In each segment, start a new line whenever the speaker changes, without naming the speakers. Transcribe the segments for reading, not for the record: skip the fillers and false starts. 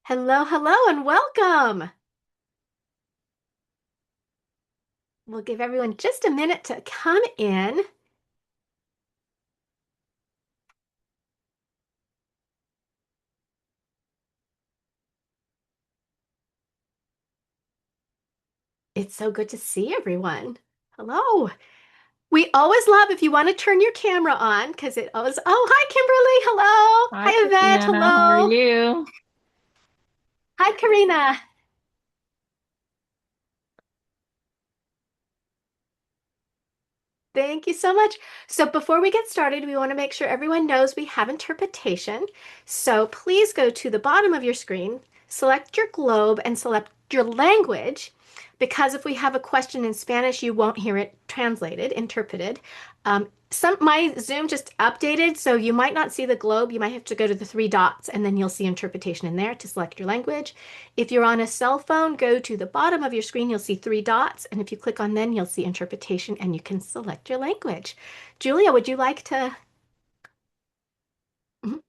Hello, hello, and welcome. We'll give everyone just a minute to come in. It's so good to see everyone. Hello. We always love if you want to turn your camera on because it always, oh, hi, Kimberly. Hello.
Hi,
Hi, Yvette.
Christiana. How are
Hello.
you?
Hi, Karina. Thank you so much. So before we get started, we want to make sure everyone knows we have interpretation. So please go to the bottom of your screen, select your globe, and select your language. Because if we have a question in Spanish, you won't hear it translated, interpreted. My Zoom just updated, so you might not see the globe. You might have to go to the three dots, and then you'll see interpretation in there to select your language. If you're on a cell phone, go to the bottom of your screen, you'll see three dots, and if you click on then, you'll see interpretation and you can select your language. Julia, would you like to? Mhm.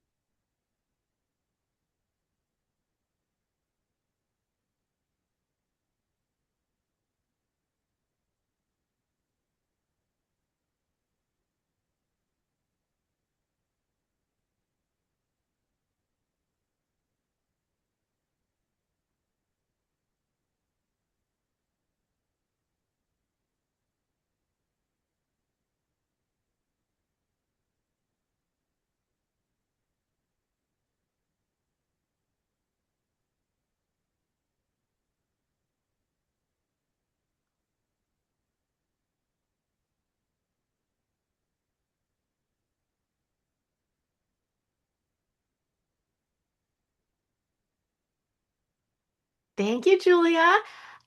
Thank you, Julia.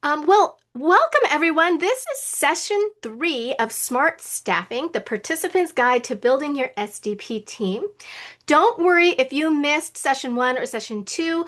Well, welcome everyone. This is session three of Smart Staffing, the participant's guide to building your SDP team. Don't worry if you missed session one or session two.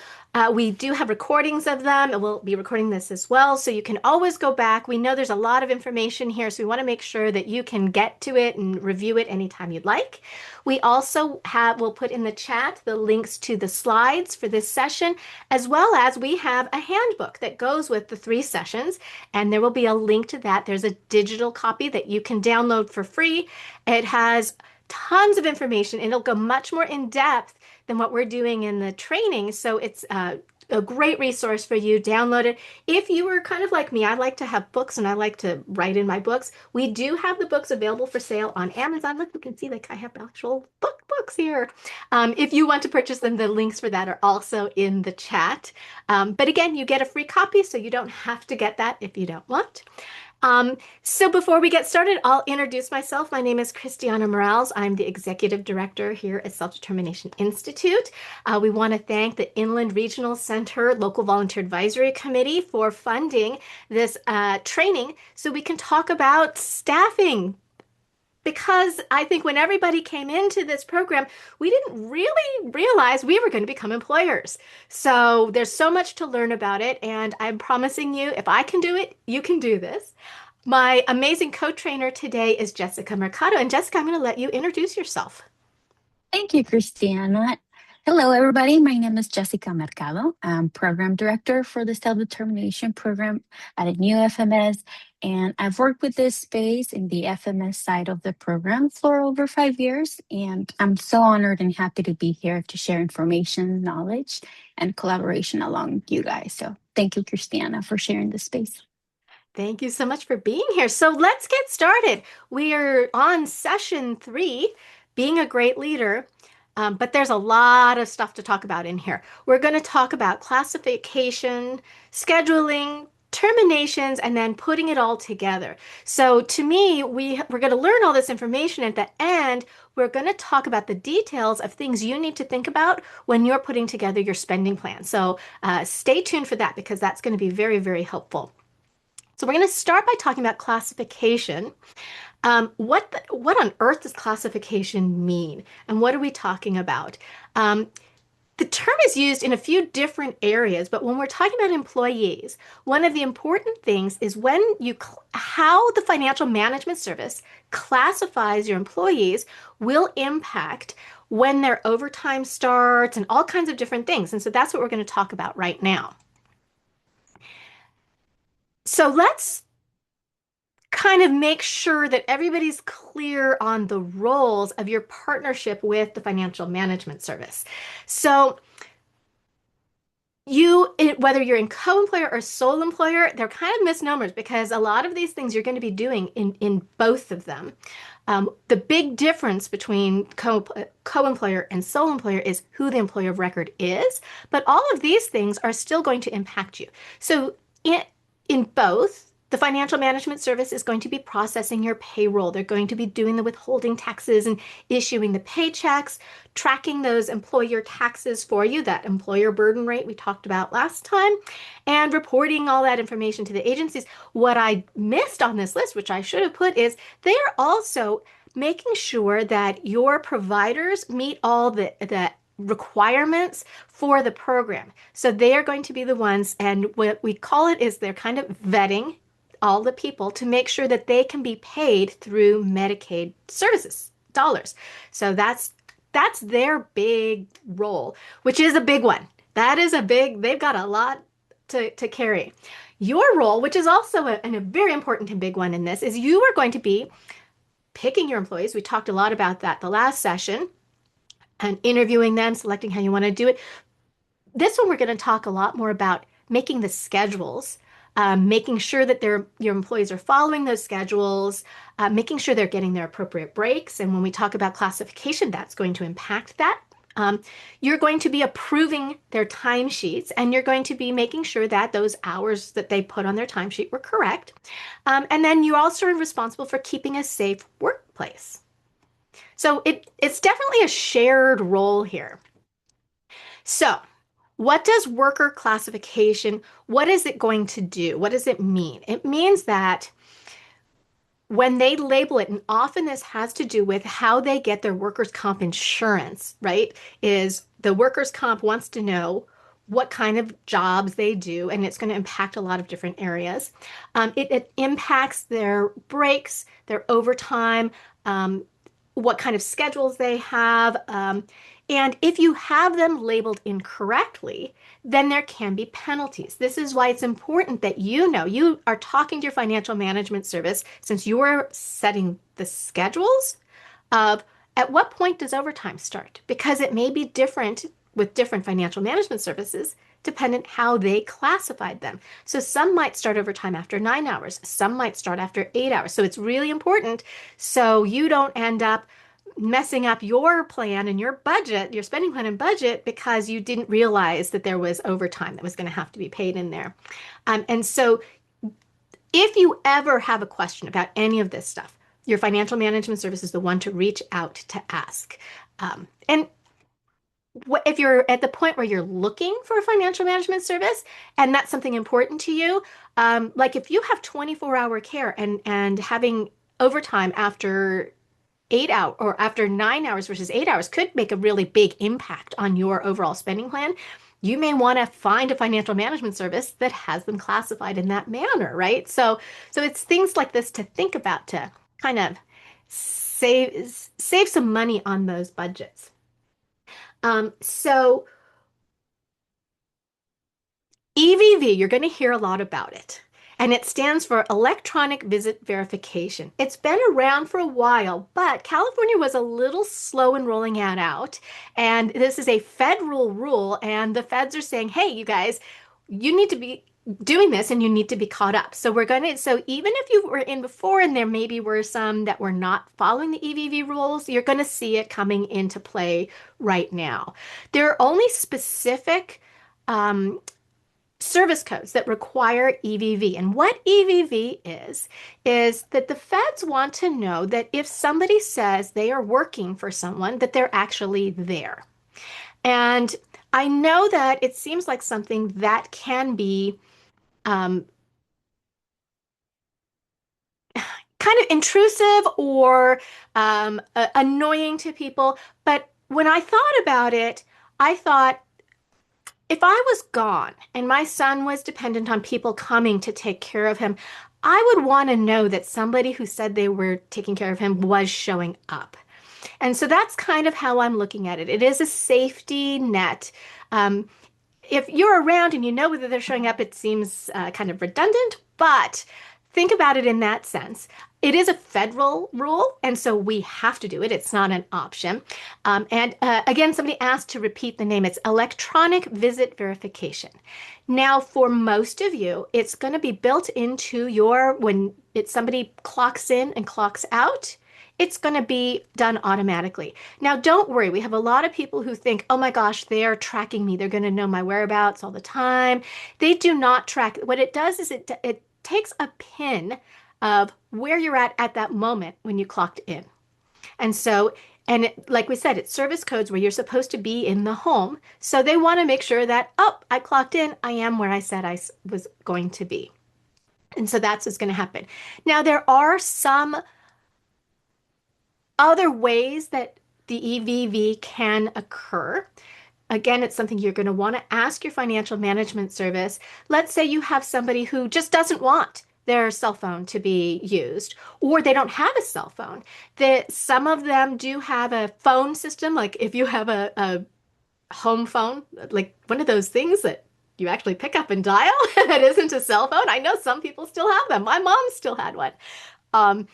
We do have recordings of them, and we'll be recording this as well. So you can always go back. We know there's a lot of information here, so we want to make sure that you can get to it and review it anytime you'd like. We also we'll put in the chat the links to the slides for this session, as well as we have a handbook that goes with the three sessions, and there will be a link to that. There's a digital copy that you can download for free. It has tons of information and it'll go much more in depth than what we're doing in the training. So it's a great resource for you. Download it. If you were kind of like me, I like to have books and I like to write in my books. We do have the books available for sale on Amazon. Look, you can see like I have actual books here. If you want to purchase them, the links for that are also in the chat. But again, you get a free copy, so you don't have to get that if you don't want. So before we get started, I'll introduce myself. My name is Christiana Morales. I'm the executive director here at Self-Determination Institute. We want to thank the Inland Regional Center Local Volunteer Advisory Committee for funding this training so we can talk about staffing. Because I think when everybody came into this program, we didn't really realize we were going to become employers. So there's so much to learn about it. And I'm promising you, if I can do it, you can do this. My amazing co-trainer today is Jessica Mercado. And Jessica, I'm going to let you introduce yourself.
Thank you, Christiana. Hello, everybody. My name is Jessica Mercado. I'm program director for the self-determination program at a new FMS. And I've worked with this space in the FMS side of the program for over 5 years. And I'm so honored and happy to be here to share information, knowledge, and collaboration along with you guys. So thank you, Christiana, for sharing this space.
Thank you so much for being here. So let's get started. We are on session three, being a great leader. But there's a lot of stuff to talk about in here. We're going to talk about classification, scheduling, terminations, and then putting it all together. So to me, we're going to learn all this information. At the end, we're going to talk about the details of things you need to think about when you're putting together your spending plan. So stay tuned for that because that's going to be very, very helpful. So we're going to start by talking about classification. What on earth does classification mean? And what are we talking about? Um, the term is used in a few different areas, but when we're talking about employees, one of the important things is how the financial management service classifies your employees will impact when their overtime starts, and all kinds of different things. And so that's what we're going to talk about right now. So let's kind of make sure that everybody's clear on the roles of your partnership with the financial management service. So whether you're in co-employer or sole employer, they're kind of misnomers because a lot of these things you're going to be doing in both of them. The big difference between co-employer and sole employer is who the employer of record is, but all of these things are still going to impact you. So in both, the financial management service is going to be processing your payroll. They're going to be doing the withholding taxes and issuing the paychecks, tracking those employer taxes for you, that employer burden rate we talked about last time, and reporting all that information to the agencies. What I missed on this list, which I should have put, is they're also making sure that your providers meet all the requirements for the program. So they are going to be the ones, and what we call it is they're kind of vetting all the people to make sure that they can be paid through Medicaid services dollars. So that's their big role, which is a big one. That is a big, they've got a lot to carry. Your role, which is also a very important and big one in this, is you are going to be picking your employees. We talked a lot about that the last session, and interviewing them, selecting how you want to do it. This one, we're going to talk a lot more about making the schedules, making sure that your employees are following those schedules, making sure they're getting their appropriate breaks. And when we talk about classification, that's going to impact that. You're going to be approving their timesheets, and you're going to be making sure that those hours that they put on their timesheet were correct. And then you're also responsible for keeping a safe workplace. So it's definitely a shared role here. So, what does worker classification, what is it going to do? What does it mean? It means that when they label it, and often this has to do with how they get their workers' comp insurance, right? Is the workers' comp wants to know what kind of jobs they do, and it's going to impact a lot of different areas. It impacts their breaks, their overtime, what kind of schedules they have. And if you have them labeled incorrectly, then there can be penalties. This is why it's important that you know you are talking to your financial management service, since you're setting the schedules of at what point does overtime start, because it may be different with different financial management services dependent how they classified them. So some might start overtime after 9 hours, some might start after 8 hours. So it's really important so you don't end up messing up your plan and your budget, your spending plan and budget, because you didn't realize that there was overtime that was going to have to be paid in there. And so if you ever have a question about any of this stuff, your financial management service is the one to reach out to ask. And if you're at the point where you're looking for a financial management service and that's something important to you, like if you have 24-hour care and having overtime after 8 hours or after 9 hours versus 8 hours could make a really big impact on your overall spending plan. You may want to find a financial management service that has them classified in that manner, right? So it's things like this to think about to kind of save some money on those budgets. So EVV, you're going to hear a lot about it. And it stands for Electronic Visit Verification. It's been around for a while, but California was a little slow in rolling it out. And this is a federal rule, and the feds are saying, hey, you guys, you need to be doing this and you need to be caught up. So so even if you were in before and there maybe were some that were not following the EVV rules, you're going to see it coming into play right now. There are only specific service codes that require EVV. And what EVV is that the feds want to know that if somebody says they are working for someone, that they're actually there. And I know that it seems like something that can be um, kind of intrusive or annoying to people. But when I thought about it, I thought, if I was gone and my son was dependent on people coming to take care of him, I would want to know that somebody who said they were taking care of him was showing up. And so that's kind of how I'm looking at it. It is a safety net. Um, if you're around and you know whether they're showing up, it seems kind of redundant, but think about it in that sense. It is a federal rule, and so we have to do it. It's not an option. And again, somebody asked to repeat the name. It's electronic visit verification. Now, for most of you, it's going to be built into when somebody clocks in and clocks out, it's going to be done automatically. Now, don't worry. We have a lot of people who think, oh my gosh, they are tracking me. They're going to know my whereabouts all the time. They do not track. What it does is it takes a pin of where you're at that moment when you clocked in. And so, like we said, it's service codes where you're supposed to be in the home. So they want to make sure that, oh, I clocked in. I am where I said I was going to be. And so that's what's going to happen. Now, there are some other ways that the EVV can occur. Again, it's something you're going to want to ask your financial management service. Let's say you have somebody who just doesn't want their cell phone to be used, or they don't have a cell phone. Some of them do have a phone system, like if you have a home phone, like one of those things that you actually pick up and dial that isn't a cell phone. I know some people still have them. My mom still had one. Um,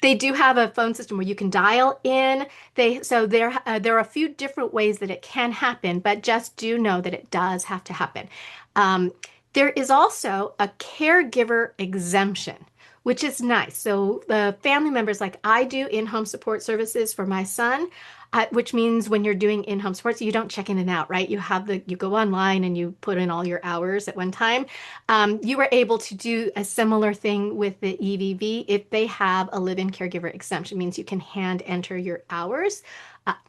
they do have a phone system where you can dial in. There are a few different ways that it can happen, but just do know that it does have to happen. Um, there is also a caregiver exemption, which is nice. So the family members, like I do in-home support services for my son, which means when you're doing in-home support, so you don't check in and out, right? You go online and you put in all your hours at one time. You were able to do a similar thing with the EVV if they have a live-in caregiver exemption, means you can hand enter your hours.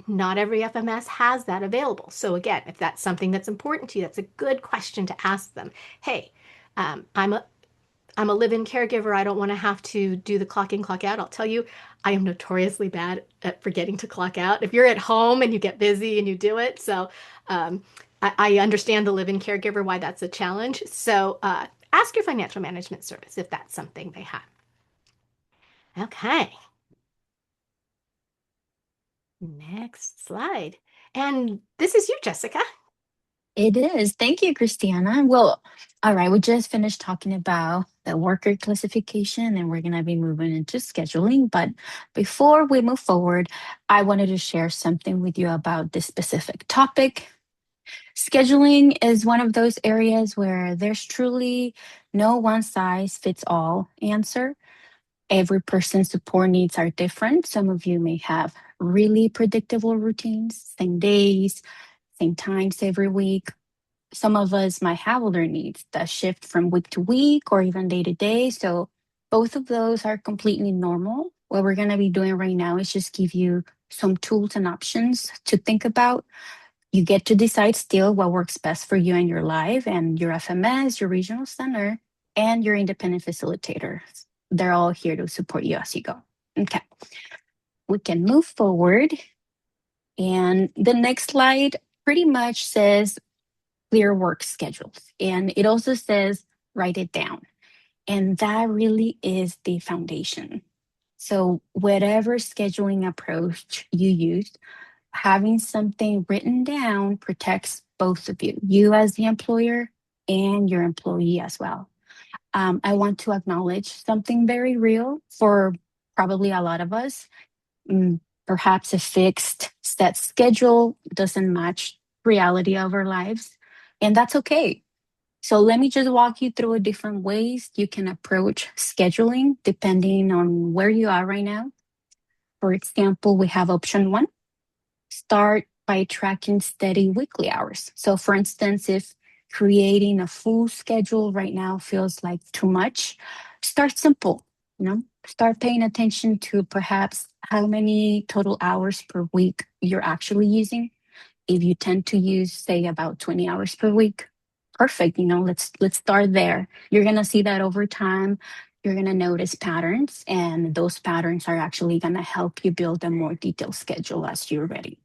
Not every FMS has that available. So again, if that's something that's important to you, that's a good question to ask them. Hey, um, I'm a I'm a live-in caregiver. I don't want to have to do the clock in, clock out. I'll tell you, I am notoriously bad at forgetting to clock out. If you're at home and you get busy and you do it, so um, I understand the live-in caregiver why that's a challenge. So ask your financial management service if that's something they have. Okay, next slide. And this is you, Jessica.
It is. Thank you, Christiana. Well, all right, we just finished talking about the worker classification and we're going to be moving into scheduling. But before we move forward, I wanted to share something with you about this specific topic. Scheduling is one of those areas where there's truly no one size fits all answer. Every person's support needs are different. Some of you may have really predictable routines, same days, same times every week. Some of us might have other needs that shift from week to week or even day to day. So both of those are completely normal. What we're going to be doing right now is just give you some tools and options to think about. You get to decide still what works best for you and your life and your FMS, your regional center, and your independent facilitator. They're all here to support you as you go. Okay, we can move forward. And the next slide pretty much says clear work schedules. And it also says write it down. And that really is the foundation. So, whatever scheduling approach you use, having something written down protects both of you as the employer and your employee as well. I want to acknowledge something very real for probably a lot of us. Mm, Perhaps a fixed set schedule doesn't match reality of our lives, and that's okay. So let me just walk you through different ways you can approach scheduling depending on where you are right now. For example, we have option one, start by tracking steady weekly hours. So for instance, if creating a full schedule right now feels like too much, start simple, start paying attention to perhaps how many total hours per week you're actually using. If you tend to use, say, about 20 hours per week, perfect. Let's start there. You're gonna see that over time, you're gonna notice patterns, and those patterns are actually gonna help you build a more detailed schedule as you're ready.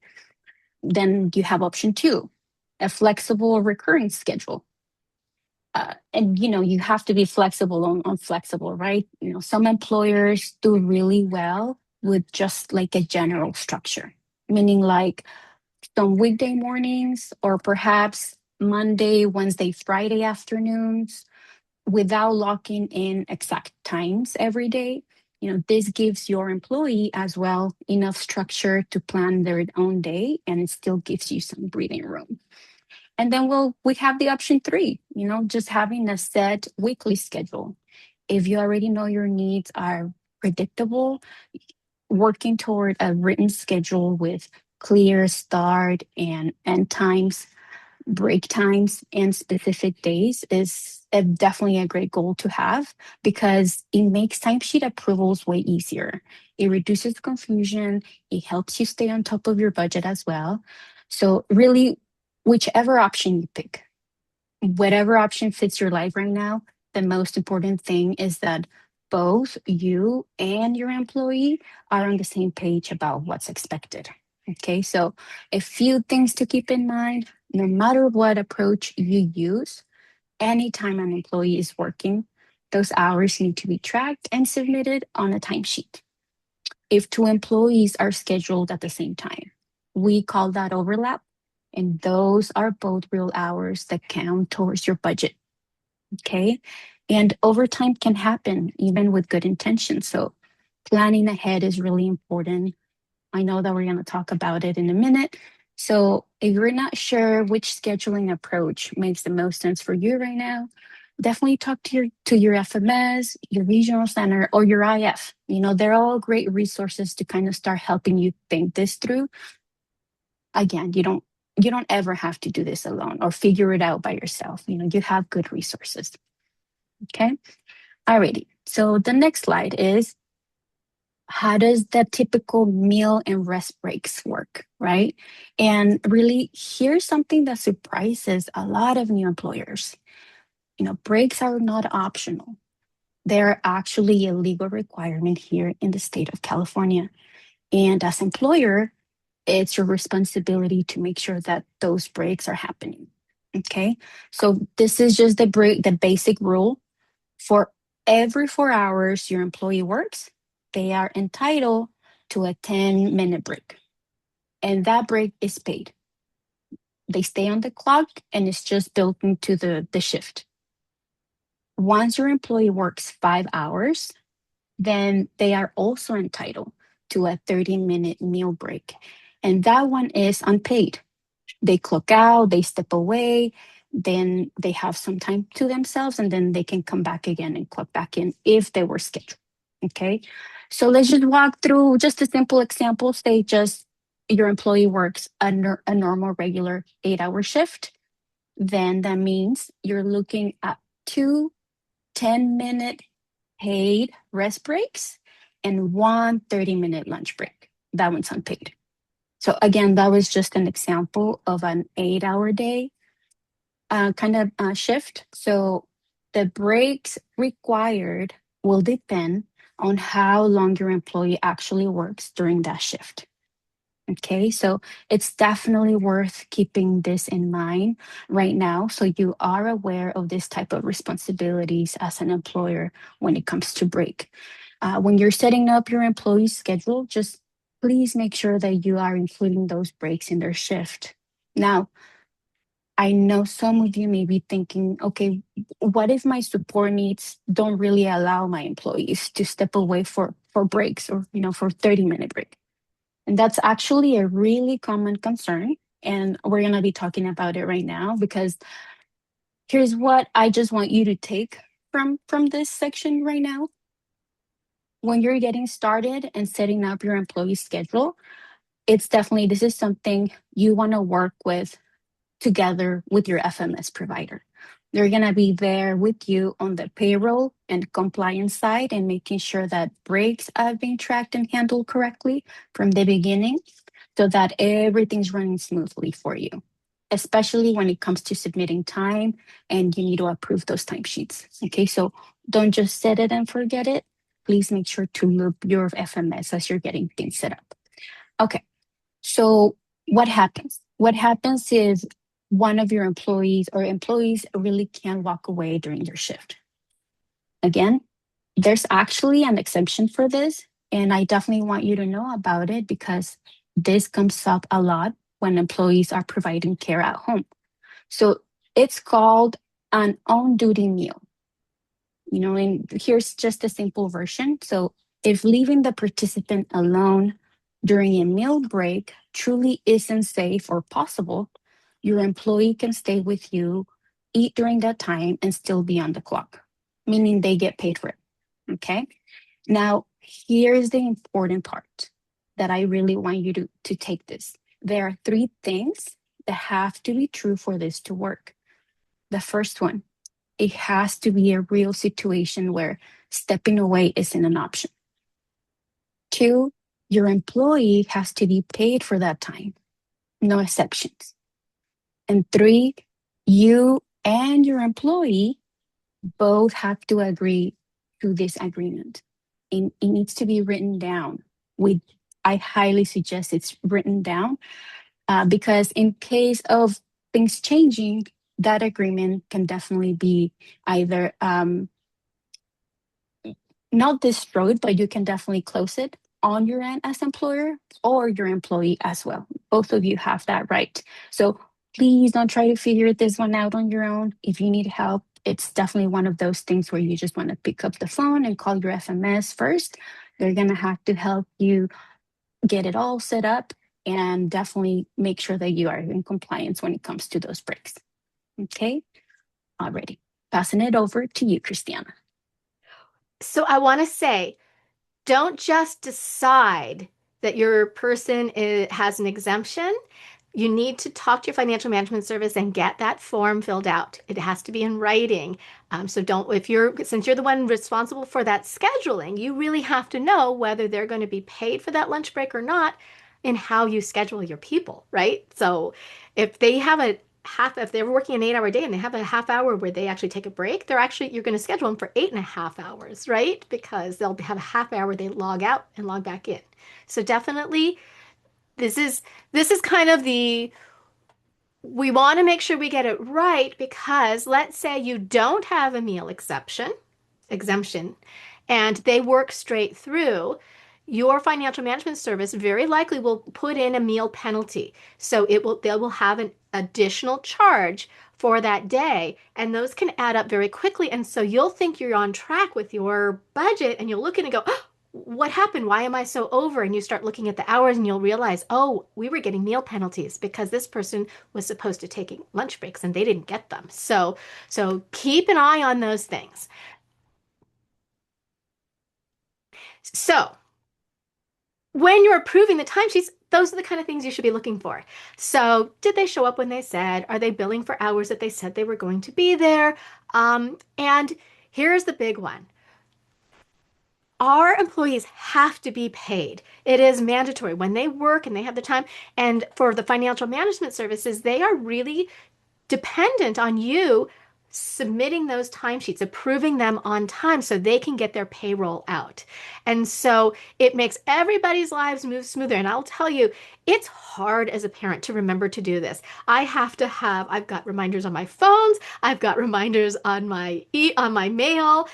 Then you have option two, a flexible or recurring schedule. And you have to be flexible on flexible, right? Some employers do really well with just like a general structure, meaning like some weekday mornings or perhaps Monday, Wednesday, Friday afternoons without locking in exact times every day. This gives your employee as well enough structure to plan their own day, and it still gives you some breathing room. And then we have the option three, just having a set weekly schedule. If you already know your needs are predictable, working toward a written schedule with clear start and end times, break times, and specific days is definitely a great goal to have because it makes timesheet approvals way easier. It reduces confusion. It helps you stay on top of your budget as well. So, really, whichever option you pick, whatever option fits your life right now, the most important thing is that both you and your employee are on the same page about what's expected. Okay, so a few things to keep in mind no matter what approach you use, anytime an employee is working, those hours need to be tracked and submitted on a timesheet. If two employees are scheduled at the same time, we call that overlap. And those are both real hours that count towards your budget. Okay. And overtime can happen even with good intentions. So planning ahead is really important. I know that we're going to talk about it in a minute. So if you're not sure which scheduling approach makes the most sense for you right now, definitely talk to your FMS, your regional center, or your IF. They're all great resources to kind of start helping you think this through. Again, you don't ever have to do this alone or figure it out by yourself. You have good resources. Okay. Alrighty. So the next slide is how does the typical meal and rest breaks work, right? And really, here's something that surprises a lot of new employers. Breaks are not optional. They're actually a legal requirement here in the state of California. And as employer, it's your responsibility to make sure that those breaks are happening. Okay. So this is just the basic rule. For every 4 hours your employee works, they are entitled to a 10-minute break. And that break is paid. They stay on the clock and it's just built into the shift. Once your employee works 5 hours, then they are also entitled to a 30-minute meal break. And that one is unpaid. They clock out, they step away, then they have some time to themselves, and then they can come back again and clock back in if they were scheduled. Okay. So let's just walk through just a simple example. Say just your employee works a normal, regular 8-hour shift. Then that means you're looking at two 10-minute paid rest breaks and one 30-minute lunch break. That one's unpaid. So again, that was just an example of an 8-hour day kind of shift. So the breaks required will depend on how long your employee actually works during that shift. Okay, so it's definitely worth keeping this in mind right now so you are aware of this type of responsibilities as an employer when it comes to break. When you're setting up your employee schedule, just please make sure that you are including those breaks in their shift. Now, I know some of you may be thinking, okay, what if my support needs don't really allow my employees to step away for breaks or for 30-minute break? And that's actually a really common concern. And we're going to be talking about it right now because here's what I just want you to take from this section right now. When you're getting started and setting up your employee schedule, this is something you want to work with together with your FMS provider. They're going to be there with you on the payroll and compliance side and making sure that breaks are being tracked and handled correctly from the beginning so that everything's running smoothly for you, especially when it comes to submitting time and you need to approve those timesheets. Okay, so don't just set it and forget it. Please make sure to loop your FMS as you're getting things set up. Okay, so what happens? What happens is one of your employees or employees really can't walk away during your shift. Again, there's actually an exception for this. And I definitely want you to know about it because this comes up a lot when employees are providing care at home. So it's called an on duty meal, and here's just a simple version. So if leaving the participant alone during a meal break truly isn't safe or possible, your employee can stay with you, eat during that time, and still be on the clock, meaning they get paid for it. Okay. Now, here's the important part that I really want you to take this. There are three things that have to be true for this to work. The first one, it has to be a real situation where stepping away isn't an option. Two, your employee has to be paid for that time, no exceptions. And three, you and your employee both have to agree to this agreement. And it needs to be written down. I highly suggest it's written down because in case of things changing, that agreement can definitely be either not destroyed, but you can definitely close it on your end as employer or your employee as well. Both of you have that right. So please don't try to figure this one out on your own. If you need help, it's definitely one of those things where you just want to pick up the phone and call your FMS first. They're going to have to help you get it all set up and definitely make sure that you are in compliance when it comes to those breaks. Okay, already passing it over to you, Christiana.
So I want to say, don't just decide that your person has an exemption. You need to talk to your financial management service and get that form filled out. It has to be in writing. So don't, if you're, since you're the one responsible for that scheduling, you really have to know whether they're going to be paid for that lunch break or not in how you schedule your people, right? So if they have a if they're working an 8 hour day and they have a half hour where they actually take a break, you're going to schedule them for 8.5 hours, right? Because they'll have a half hour they log out and log back in. So definitely this is this is kind of the we want to make sure we get it right because let's say you don't have a meal exemption and they work straight through, your financial management service very likely will put in a meal penalty. So they will have an additional charge for that day, and those can add up very quickly. And so you'll think you're on track with your budget, and you'll look at it and go, oh, what happened? Why am I so over? And you start looking at the hours and you'll realize, oh, we were getting meal penalties because this person was supposed to take lunch breaks and they didn't get them. So keep an eye on those things. So when you're approving the timesheets, those are the kind of things you should be looking for. So, did they show up when they said? Are they billing for hours that they said they were going to be there? And here's the big one. Our employees have to be paid. It is mandatory when they work and they have the time. And for the financial management services, they are really dependent on you submitting those timesheets, approving them on time so they can get their payroll out. And so it makes everybody's lives move smoother. And I'll tell you, it's hard as a parent to remember to do this. I've got reminders on my phones, I've got reminders on my mail.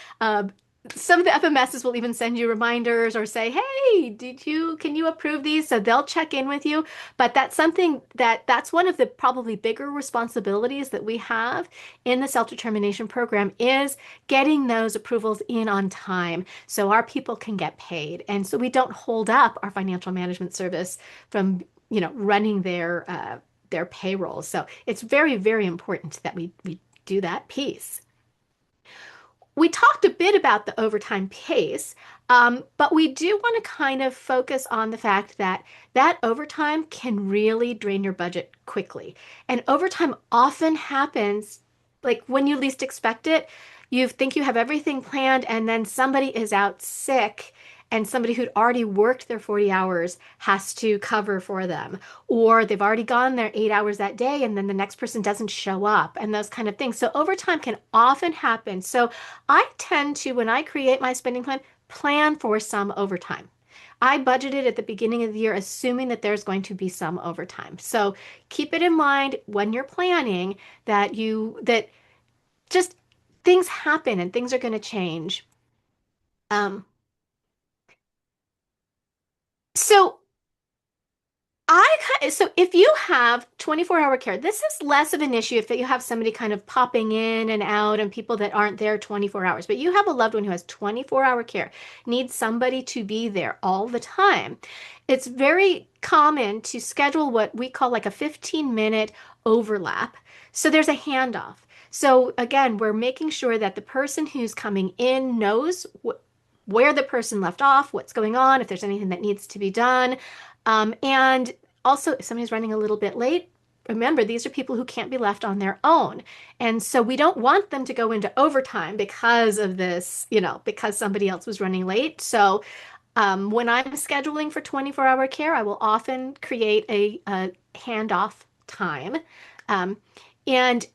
Some of the FMSs will even send you reminders or say, "Hey, can you approve these?" So they'll check in with you. But that's one of the probably bigger responsibilities that we have in the self-determination program is getting those approvals in on time so our people can get paid. And so we don't hold up our financial management service from, running their payroll. So it's very, very important that we do that piece. We talked a bit about the overtime pace, but we do want to kind of focus on the fact that that overtime can really drain your budget quickly. And overtime often happens like when you least expect it. You think you have everything planned, and then somebody is out sick, and somebody who'd already worked their 40 hours has to cover for them. Or they've already gone their 8 hours that day, and then the next person doesn't show up, and those kind of things. So overtime can often happen. So I tend to, when I create my spending plan for some overtime. I budgeted at the beginning of the year, assuming that there's going to be some overtime. So keep it in mind when you're planning that just things happen and things are going to change. Um, So so if you have 24-hour care, this is less of an issue if you have somebody kind of popping in and out and people that aren't there 24 hours. But you have a loved one who has 24-hour care, needs somebody to be there all the time. It's very common to schedule what we call like a 15-minute overlap. So there's a handoff. So again, we're making sure that the person who's coming in knows where the person left off, what's going on, if there's anything that needs to be done. And also, if somebody's running a little bit late, remember, these are people who can't be left on their own. And so we don't want them to go into overtime because of this, because somebody else was running late. So when I'm scheduling for 24-hour care, I will often create a handoff time. Um, and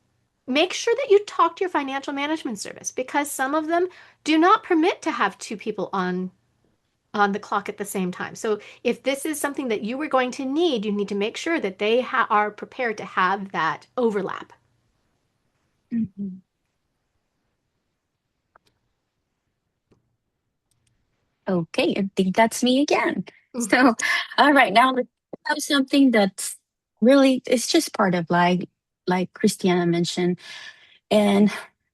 make sure that you talk to your financial management service because some of them do not permit to have two people on the clock at the same time. So if this is something that you were going to need, you need to make sure that they are prepared to have that overlap.
Mhm. Okay, I think that's me again.
Mhm.
So, all right, now let's have something that's really, it's just part of like Christiana mentioned, and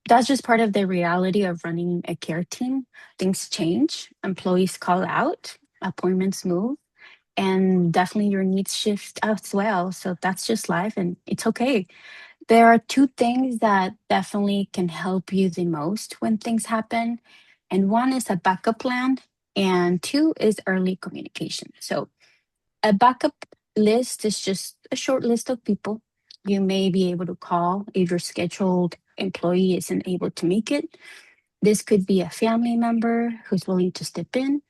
that's just part of the reality of running a care team. Things change, employees call out, appointments move, and definitely your needs shift as well. So that's just life, and it's okay. There are two things that definitely can help you the most when things happen. And one is a backup plan, and two is early communication. So, a backup list is just a short list of people you may be able to call if your scheduled employee isn't able to make it. This could be a family member who's willing to step in,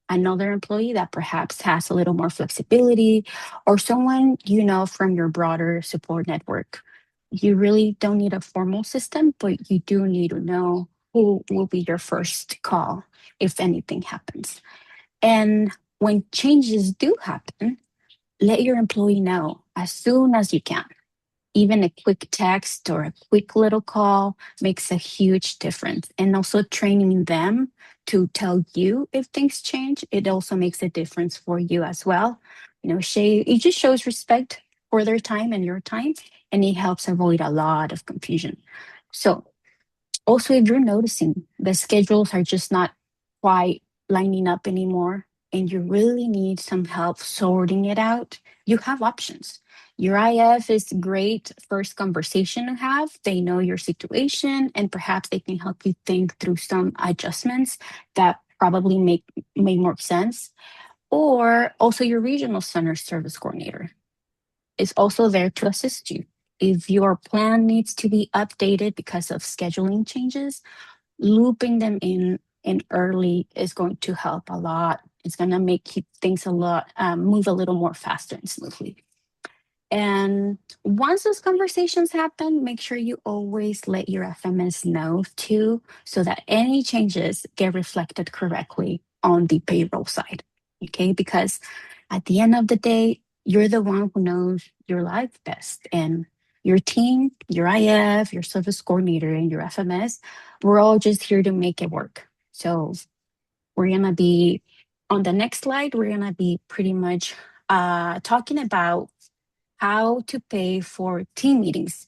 another employee that perhaps has a little more flexibility, or someone you know from your broader support network. You really don't need a formal system, but you do need to know who will be your first call if anything happens. And when changes do happen, let your employee know as soon as you can. Even a quick text or a quick little call makes a huge difference. And also training them to tell you if things change, it also makes a difference for you as well. It just shows respect for their time and your time, and it helps avoid a lot of confusion. So also, if you're noticing the schedules are just not quite lining up anymore and you really need some help sorting it out, you have options. Your IF is great first conversation to have. They know your situation and perhaps they can help you think through some adjustments that probably make more sense. Or also your regional center service coordinator is also there to assist you. If your plan needs to be updated because of scheduling changes, looping them in early is going to help a lot. It's going to make keep things a lot move a little more faster and smoothly. And once those conversations happen, make sure you always let your FMS know too, so that any changes get reflected correctly on the payroll side. Okay, because at the end of the day, you're the one who knows your life best. And your team, your IF, your service coordinator, and your FMS, we're all just here to make it work. So we're going to be on the next slide, we're going to be pretty much talking about how to pay for team meetings,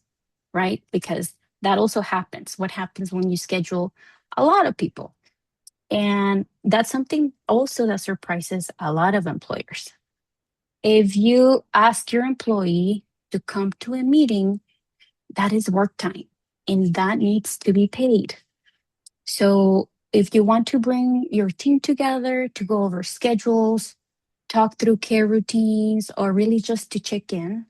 right? Because that also happens. What happens when you schedule a lot of people? And that's something also that surprises a lot of employers. If you ask your employee to come to a meeting, that is work time and that needs to be paid. So if you want to bring your team together to go over schedules, talk through care routines, or really just to check in,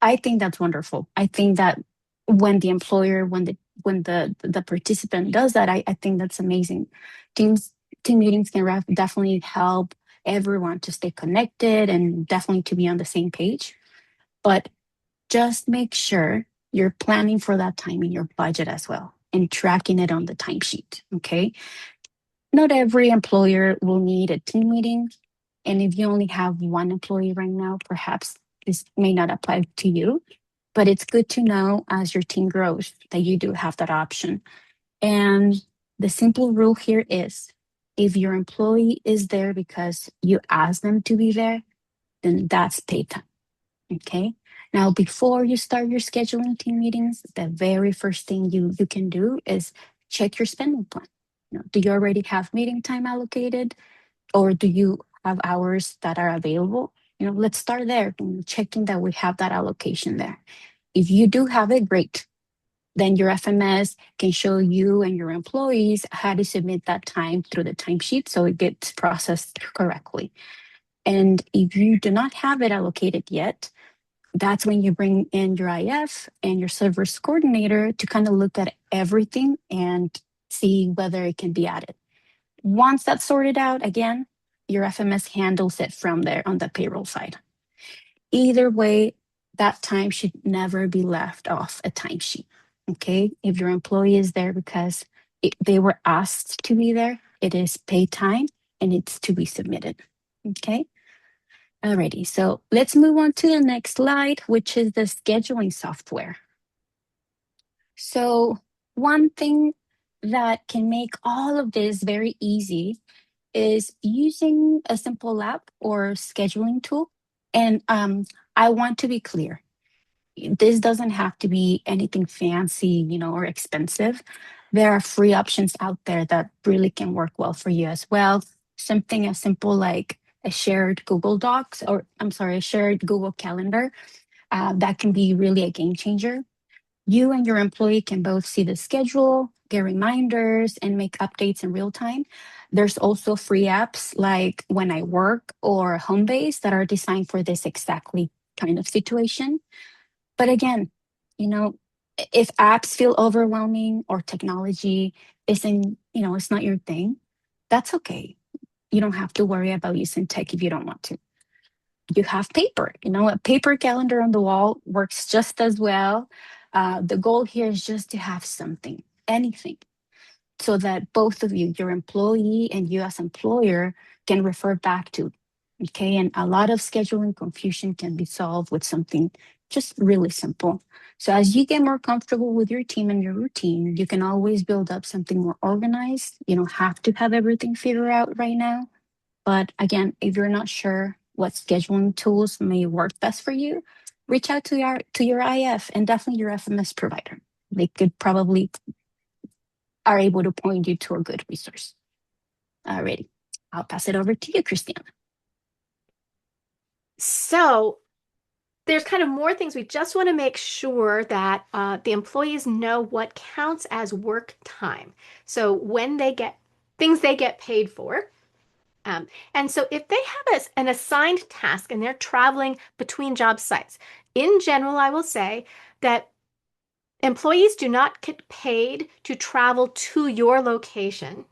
I think that's wonderful. I think that when the employer, when the participant does that, I think that's amazing. Teams team meetings can definitely help everyone to stay connected and definitely to be on the same page. But just make sure you're planning for that time in your budget as well and tracking it on the timesheet. Okay. Not every employer will need a team meeting. And if you only have one employee right now, perhaps this may not apply to you, but it's good to know as your team grows that you do have that option. And the simple rule here is If your employee is there because you ask them to be there, then that's paid time. Okay. Now, before you start your scheduling team meetings, the very first thing you can do is check your spending plan. Do you already have meeting time allocated, or do you have hours that are available? Let's start there, checking that we have that allocation there. If you do have it, great. Then your FMS can show you and your employees how to submit that time through the timesheet so it gets processed correctly. And if you do not have it allocated yet, that's when you bring in your IF and your service coordinator to kind of look at everything and see whether it can be added. Once that's sorted out, again, your FMS handles it from there on the payroll side. Either way, that time should never be left off a timesheet. Okay. If your employee is there because they were asked to be there, it is paid time and it's to be submitted. Okay. Alrighty. So let's move on to the next slide, which is the scheduling software. So, one thing that can make all of this very easy is using a simple app or scheduling tool. And I want to be clear, this doesn't have to be anything fancy, or expensive. There are free options out there that really can work well for you as well. Something as simple like a shared Google Docs, or I'm sorry, a shared Google Calendar, that can be really a game changer. You and your employee can both see the schedule, get reminders, and make updates in real time. There's also free apps like When I Work or Homebase that are designed for this exactly kind of situation. But again, you know, if apps feel overwhelming or technology isn't, it's not your thing, that's okay. You don't have to worry about using tech if you don't want to. You have paper, a paper calendar on the wall works just as well. The goal here is just to have something, anything, so that both of you, your employee and you as employer, can refer back to. Okay. And a lot of scheduling confusion can be solved with something just really simple. So as you get more comfortable with your team and your routine, you can always build up something more organized. You don't have to have everything figured out right now. But again, if you're not sure what scheduling tools may work best for you, reach out to your IF and definitely your FMS provider. They could probably are able to point you to a good resource. Alrighty. I'll pass it over to you, Christina.
So there's kind of more things. We just want to make sure that the employees know what counts as work time. So when they get things they get paid for. And so if they have an assigned task and they're traveling between job sites, in general, I will say that employees do not get paid to travel to your location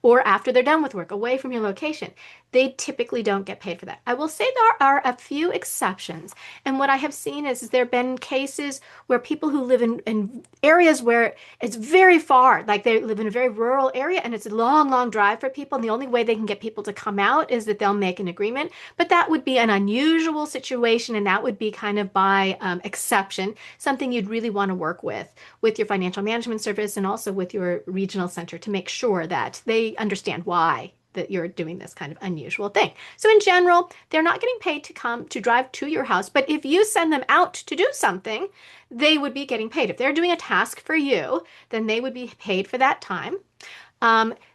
or after they're done with work, away from your location. They typically don't get paid for that. I will say there are a few exceptions. And what I have seen is there have been cases where people who live in areas where it's very far, like they live in a very rural area and it's a long, long drive for people. And the only way they can get people to come out is that they'll make an agreement. But that would be an unusual situation and that would be kind of by exception, something you'd really want to work with your financial management service and also with your regional center to make sure that they understand why that you're doing this kind of unusual thing. So in general, they're not getting paid to come to drive to your house, but if you send them out to do something, they would be getting paid. If they're doing a task for you, then they would be paid for that time.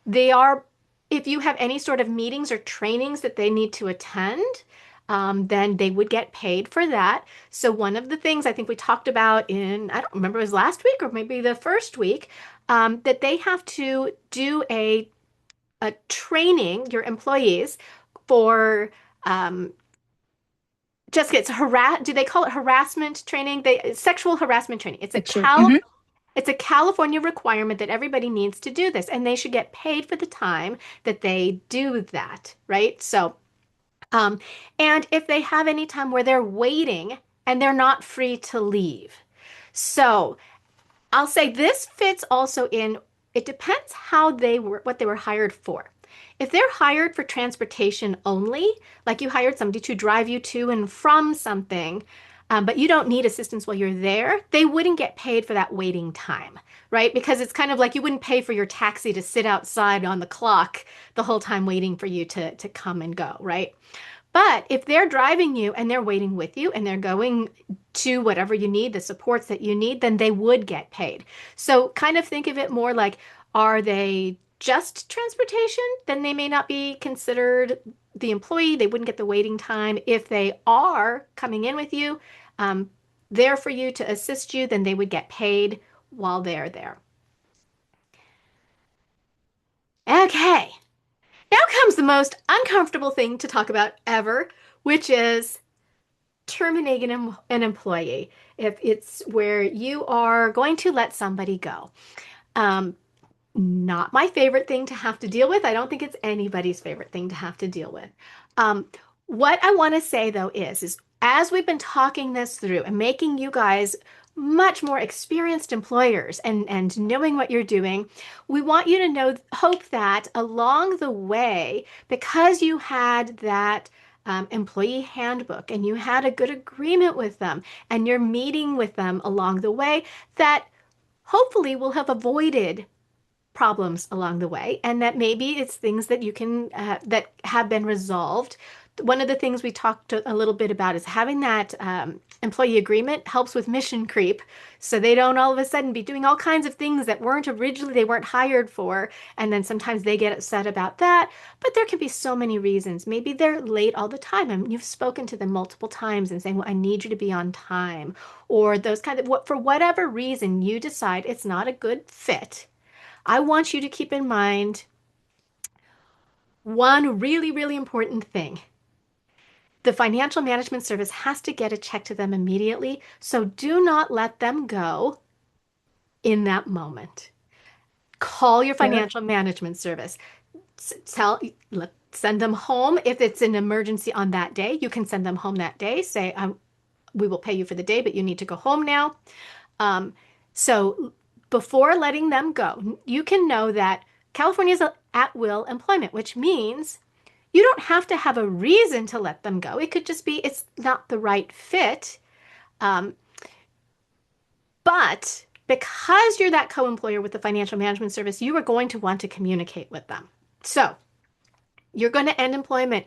They are, if you have any sort of meetings or trainings that they need to attend, then they would get paid for that. So one of the things I think we talked about I don't remember, it was last week or maybe the first week, that they have to do a training, your employees, for just it's do they call it harassment training? Sexual harassment training.
Picture. Mhm.
It's a California requirement that everybody needs to do this, and they should get paid for the time that they do that, right? So, um, and if they have any time where they're waiting and they're not free to leave. So I'll say this fits also in, it depends what they were hired for. If they're hired for transportation only, like you hired somebody to drive you to and from something, but you don't need assistance while you're there, they wouldn't get paid for that waiting time, right? Because it's kind of like you wouldn't pay for your taxi to sit outside on the clock the whole time waiting for you to come and go, right? But if they're driving you and they're waiting with you and they're going to whatever you need, the supports that you need, then they would get paid. So kind of think of it more like, are they just transportation? Then they may not be considered the employee. They wouldn't get the waiting time. If they are coming in with you, um, there for you to assist you, then they would get paid while they're there. Okay, now comes the most uncomfortable thing to talk about ever, which is terminating an employee. If it's where you are going to let somebody go. Um, Not my favorite thing to have to deal with. I don't think it's anybody's favorite thing to have to deal with. Um, what I want to say though is as we've been talking this through and making you guys much more experienced employers and knowing what you're doing, we want you to know, hope that along the way, because you had that employee handbook and you had a good agreement with them and you're meeting with them along the way, that hopefully will have avoided problems along the way, and that maybe it's things that you can that have been resolved. One of the things we talked a little bit about is having that employee agreement helps with mission creep, so they don't all of a sudden be doing all kinds of things that weren't originally they weren't hired for, and then sometimes they get upset about that. But there can be so many reasons. Maybe they're late all the time, and you've spoken to them multiple times and saying, "Well, I need you to be on time," or those kind of what for whatever reason you decide it's not a good fit. I want you to keep in mind one really, really important thing. The financial management service has to get a check to them immediately, so do not let them go in that moment. Call your
Sure.
financial management service. Tell, send them home. If it's an emergency on that day, you can send them home that day. Say, we will pay you for the day, but you need to go home now. Um, so before letting them go, you can know that California is at will employment, which means you don't have to have a reason to let them go. It could just be it's not the right fit. Um, but because you're that co-employer with the financial management service, you are going to want to communicate with them. So you're going to end employment.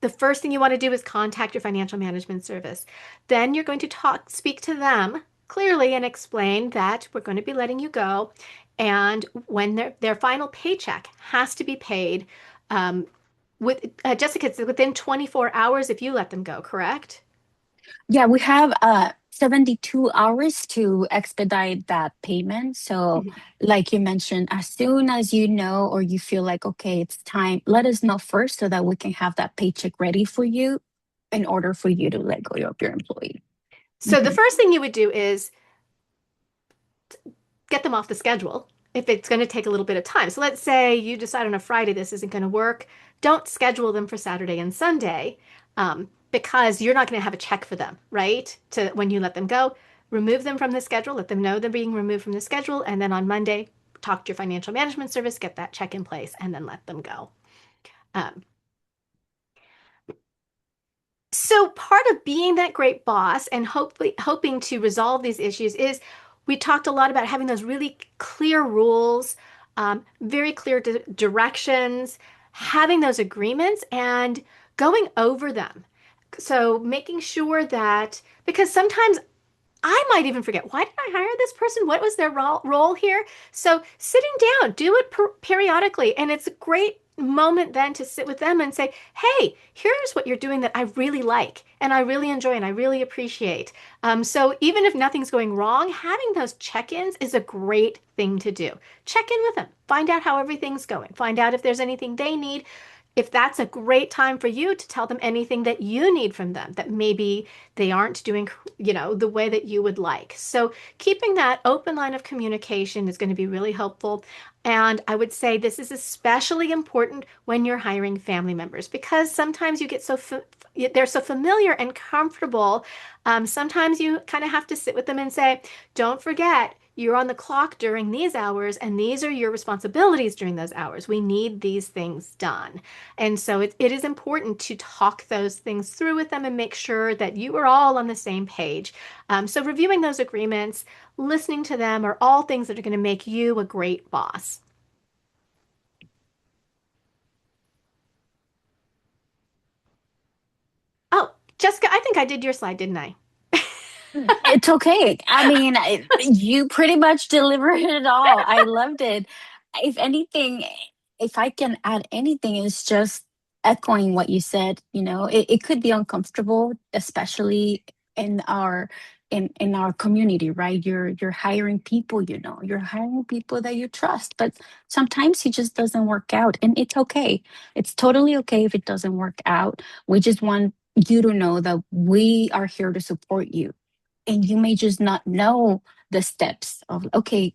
The first thing you want to do is contact your financial management service. Then you're going to speak to them clearly and explain that we're going to be letting you go. And when their final paycheck has to be paid, with Jessica, it's within 24 hours if you let them go, correct?
Yeah, we have 72 hours to expedite that payment. So,
Mhm.
like you mentioned, as soon as you know or you feel like, okay, it's time, let us know first so that we can have that paycheck ready for you in order for you to let go of your employee.
So the
Mhm.
first thing you would do is get them off the schedule if it's going to take a little bit of time. So let's say you decide on a Friday this isn't going to work. Don't schedule them for Saturday and Sunday because you're not going to have a check for them, right? To when you let them go, remove them from the schedule, let them know they're being removed from the schedule, and then on Monday, talk to your financial management service, get that check in place, and then let them go. Um, So part of being that great boss and hopefully hoping to resolve these issues is we talked a lot about having those really clear rules, very clear directions, having those agreements and going over them. So making sure that because sometimes I might even forget, why did I hire this person? What was their role here? So sitting down, do it periodically. And it's a great moment then to sit with them and say, hey, here's what you're doing that I really like and I really enjoy and I really appreciate. So even if nothing's going wrong, having those check-ins is a great thing to do. Check in with them, find out how everything's going, find out if there's anything they need. If that's a great time for you to tell them anything that you need from them, that maybe they aren't doing, the way that you would like. So keeping that open line of communication is going to be really helpful. And I would say this is especially important when you're hiring family members because sometimes you get they're so familiar and comfortable. Sometimes you kind of have to sit with them and say, don't forget, you're on the clock during these hours, and these are your responsibilities during those hours. We need these things done. And so it is important to talk those things through with them and make sure that you are all on the same page. So reviewing those agreements, listening to them are all things that are going to make you a great boss. Oh, Jessica, I think I did your slide, didn't I?
It's okay. I mean, you pretty much delivered it all. I loved it. If anything, if I can add anything, it's just echoing what you said. It could be uncomfortable, especially in our in our community, right? You're hiring people, you're hiring people that you trust, but sometimes it just doesn't work out, and it's okay. It's totally okay if it doesn't work out. We just want you to know that we are here to support you, and you may just not know the steps of, okay,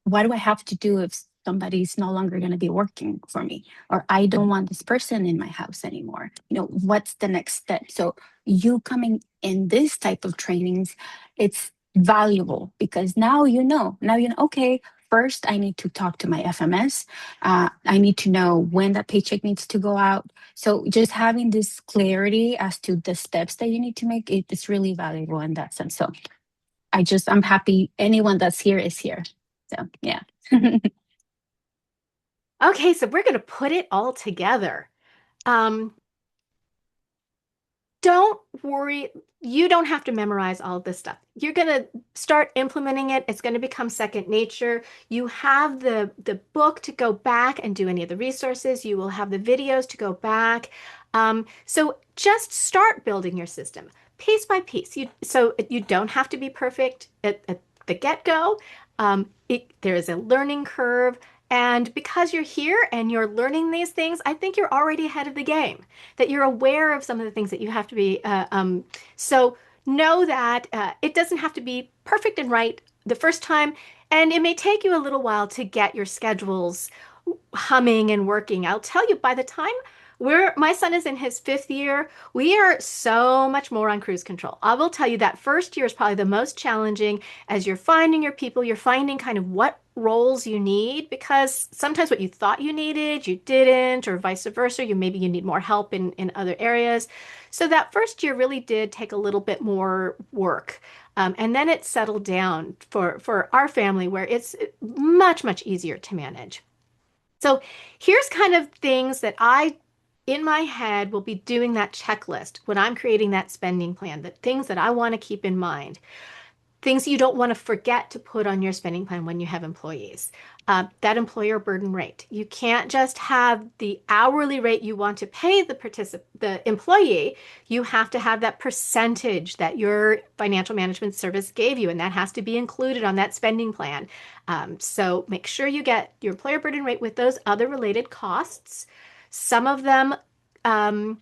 what do I have to do if somebody's no longer going to be working for me, or I don't want this person in my house anymore? What's the next step? So you coming in this type of trainings, it's valuable because now you know, okay, first I need to talk to my FMS. I need to know when that paycheck needs to go out. So just having this clarity as to the steps that you need to make, it's really valuable in that sense. So I'm happy anyone that's here is here. So yeah.
Okay, so we're going to put it all together. Um, don't worry. You don't have to memorize all of this stuff. You're going to start implementing it. It's going to become second nature. You have the book to go back and do any of the resources. You will have the videos to go back. So just start building your system piece by piece. So you don't have to be perfect at the get-go. There is a learning curve. And because you're here and you're learning these things, I think you're already ahead of the game, that you're aware of some of the things that you have to be. So know that it doesn't have to be perfect and right the first time, and it may take you a little while to get your schedules humming and working. I'll tell you, by the time my son is in his fifth year, we are so much more on cruise control. I will tell you that first year is probably the most challenging as you're finding your people, you're finding kind of what roles you need, because sometimes what you thought you needed, you didn't, or vice versa. Maybe you need more help in other areas. So that first year really did take a little bit more work. And then it settled down for our family where it's much, much easier to manage. So here's kind of things that in my head, will be doing that checklist when I'm creating that spending plan, the things that I want to keep in mind, things you don't want to forget to put on your spending plan when you have employees. That employer burden rate. You can't just have the hourly rate you want to pay the employee. You have to have that percentage that your financial management service gave you, and that has to be included on that spending plan. So make sure you get your employer burden rate with those other related costs. Some of them, um,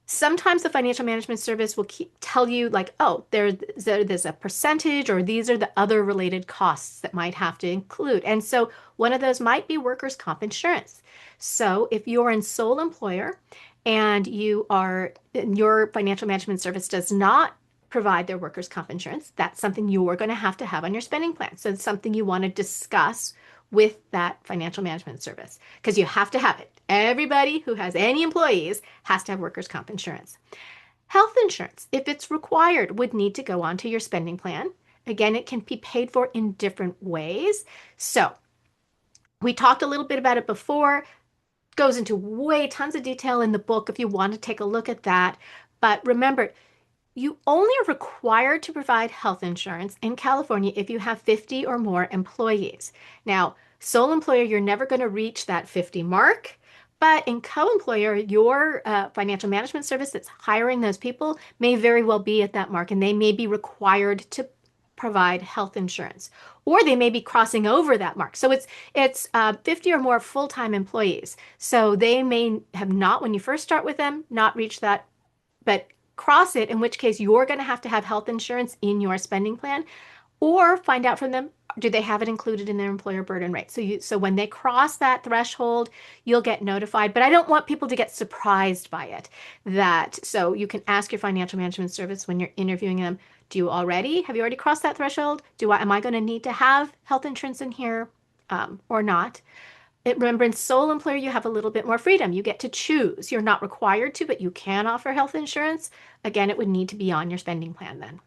sometimes the financial management service will tell you like, oh, there's a percentage, or these are the other related costs that might have to include. And so one of those might be workers' comp insurance. So if you're in sole employer and your financial management service does not provide their workers' comp insurance, that's something you're going to have on your spending plan. So it's something you want to discuss with that financial management service because you have to have it. Everybody who has any employees has to have workers' comp insurance. Health insurance, if it's required, would need to go onto your spending plan. Again, it can be paid for in different ways. So we talked a little bit about it before, goes into way tons of detail in the book if you want to take a look at that. But remember, you only are required to provide health insurance in California if you have 50 or more employees. Now, sole employer, you're never going to reach that 50 mark. But in co-employer, your financial management service that's hiring those people may very well be at that mark, and they may be required to provide health insurance, or they may be crossing over that mark. So it's 50 or more full-time employees. So they may have not, when you first start with them, not reached that, but cross it, in which case you're going to have health insurance in your spending plan, or find out from them, do they have it included in their employer burden rate? So when they cross that threshold, you'll get notified. But I don't want people to get surprised by it. So you can ask your financial management service when you're interviewing them, Do you already? Have you already crossed that threshold? Am I going to need to have health insurance in here, or not? Remember, in sole employer, you have a little bit more freedom. You get to choose. You're not required to, but you can offer health insurance. Again, it would need to be on your spending plan then.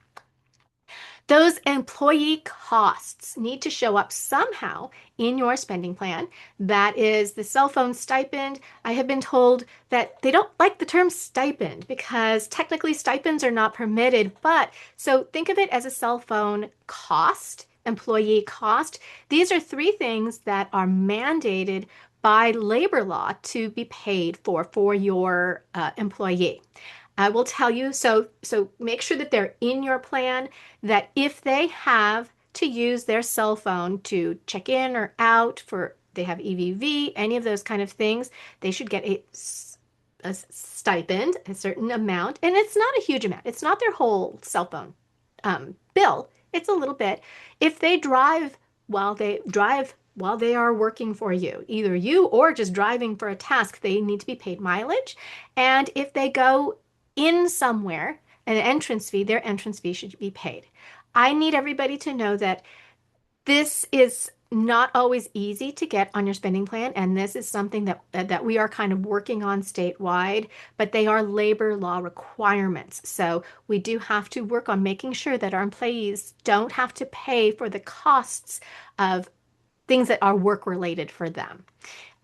Those employee costs need to show up somehow in your spending plan. That is the cell phone stipend. I have been told that they don't like the term stipend because technically stipends are not permitted, but so think of it as a cell phone cost, employee cost. These are three things that are mandated by labor law to be paid for your employee. I will tell you, so make sure that they're in your plan, that if they have to use their cell phone to check in or out for they have EVV, any of those kind of things, they should get a stipend, a certain amount, and it's not a huge amount. It's not their whole cell phone bill. It's a little bit. If they drive while they are working for you, either you or just driving for a task, they need to be paid mileage. And if they go in somewhere, an entrance fee, their entrance fee should be paid. I need everybody to know that this is not always easy to get on your spending plan, and this is something that we are kind of working on statewide, but they are labor law requirements. So we do have to work on making sure that our employees don't have to pay for the costs of things that are work related for them.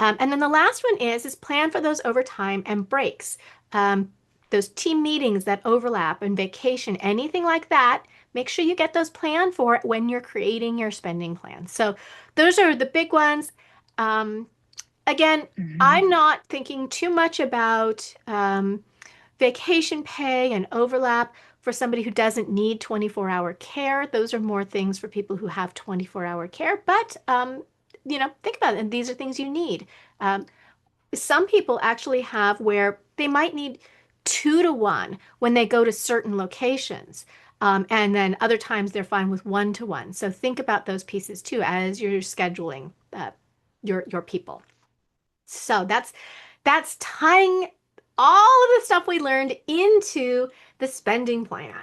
And then the last one is plan for those overtime and breaks. Um, those team meetings that overlap and vacation, anything like that, make sure you get those planned for when you're creating your spending plan. So those are the big ones. Um, Again,
Mhm.
I'm not thinking too much about vacation pay and overlap for somebody who doesn't need 24-hour care. Those are more things for people who have 24-hour care. But think about it. And these are things you need. Um, some people actually have where they might need 2 to 1 when they go to certain locations. And then other times they're fine with 1 to 1. So think about those pieces too as you're scheduling your people. So that's tying all of the stuff we learned into the spending plan.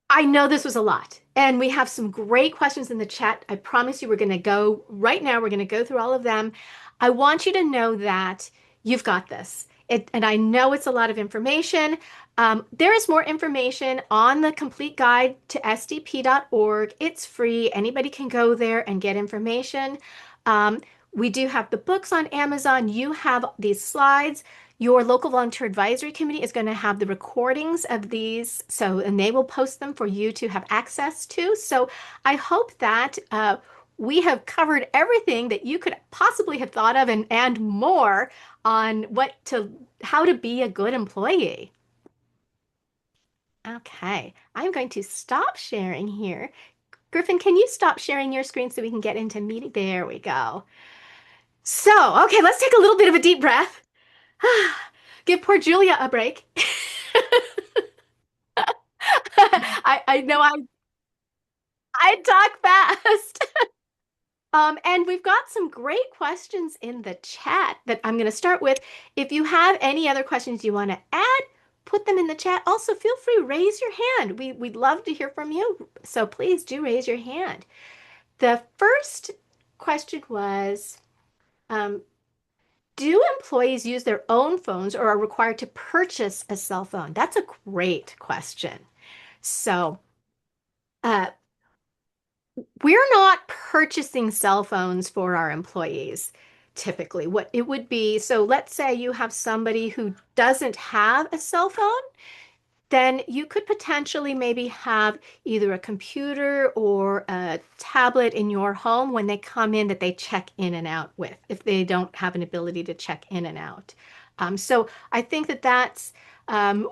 I know this was a lot, and we have some great questions in the chat. I promise you, we're going to go right now. We're going to go through all of them. I want you to know that you've got this. And I know it's a lot of information. There is more information on the complete guide to SDP.org. It's free. Anybody can go there and get information. Um, we do have the books on Amazon. You have these slides. Your local volunteer advisory committee is going to have the recordings of these, and they will post them for you to have access to. So I hope that we have covered everything that you could possibly have thought of and more on how to be a good employee. Okay, I'm going to stop sharing here. Griffin, can you stop sharing your screen so we can get into meeting? There we go. So, okay, let's take a little bit of a deep breath. Give poor Julia a break. I know I talk fast. And we've got some great questions in the chat that I'm going to start with. If you have any other questions you want to add, put them in the chat. Also, feel free to raise your hand. We'd love to hear from you. So please do raise your hand. The first question was, um, do employees use their own phones or are required to purchase a cell phone? That's a great question. So, uh, we're not purchasing cell phones for our employees typically. What it would be, so let's say you have somebody who doesn't have a cell phone, then you could potentially maybe have either a computer or a tablet in your home when they come in that they check in and out with, if they don't have an ability to check in and out. So I think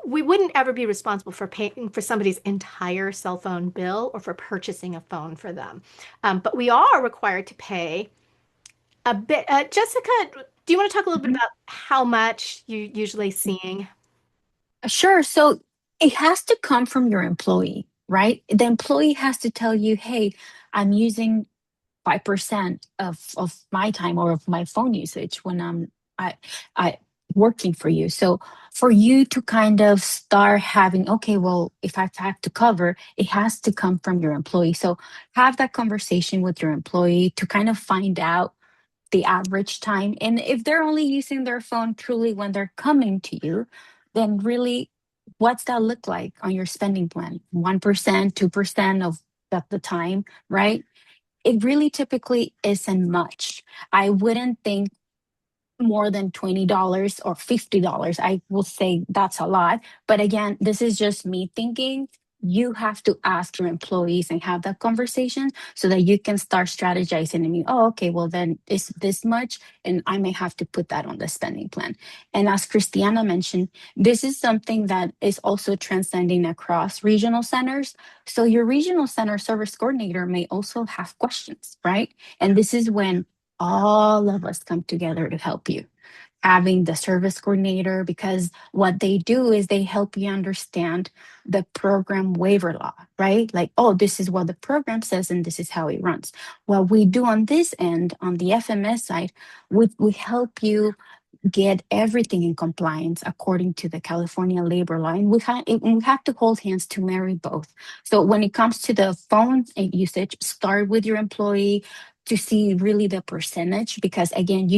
we wouldn't ever be responsible for paying for somebody's entire cell phone bill or for purchasing a phone for them. But we are required to pay a bit. Jessica, do you want to talk a little bit
Mhm.
about how much you're usually seeing?
Sure. So it has to come from your employee, right? The employee has to tell you, hey, I'm using 5% of my time or of my phone usage when I working for you. So for you to kind of start having, okay, well, if I have to cover, it has to come from your employee. So have that conversation with your employee to kind of find out the average time. And if they're only using their phone truly when they're coming to you, then really, what's that look like on your spending plan? 1%, 2% of the time, right? It really typically isn't much. I wouldn't think more than $20 or $50. I will say that's a lot. But again, this is just me thinking. You have to ask your employees and have that conversation so that you can start strategizing and oh, okay, well, then it's this much, and I may have to put that on the spending plan. And as Christiana mentioned, this is something that is also transcending across regional centers. So your regional center service coordinator may also have questions, right? And this is when all of us come together to help you. Having the service coordinator, because what they do is they help you understand the program waiver law, right? Like, oh, this is what the program says and this is how it runs. What we do on this end, on the FMS side, we help you get everything in compliance according to the California labor law. And we have to hold hands to marry both. So when it comes to the phone usage, start with your employee to see really the percentage, because again,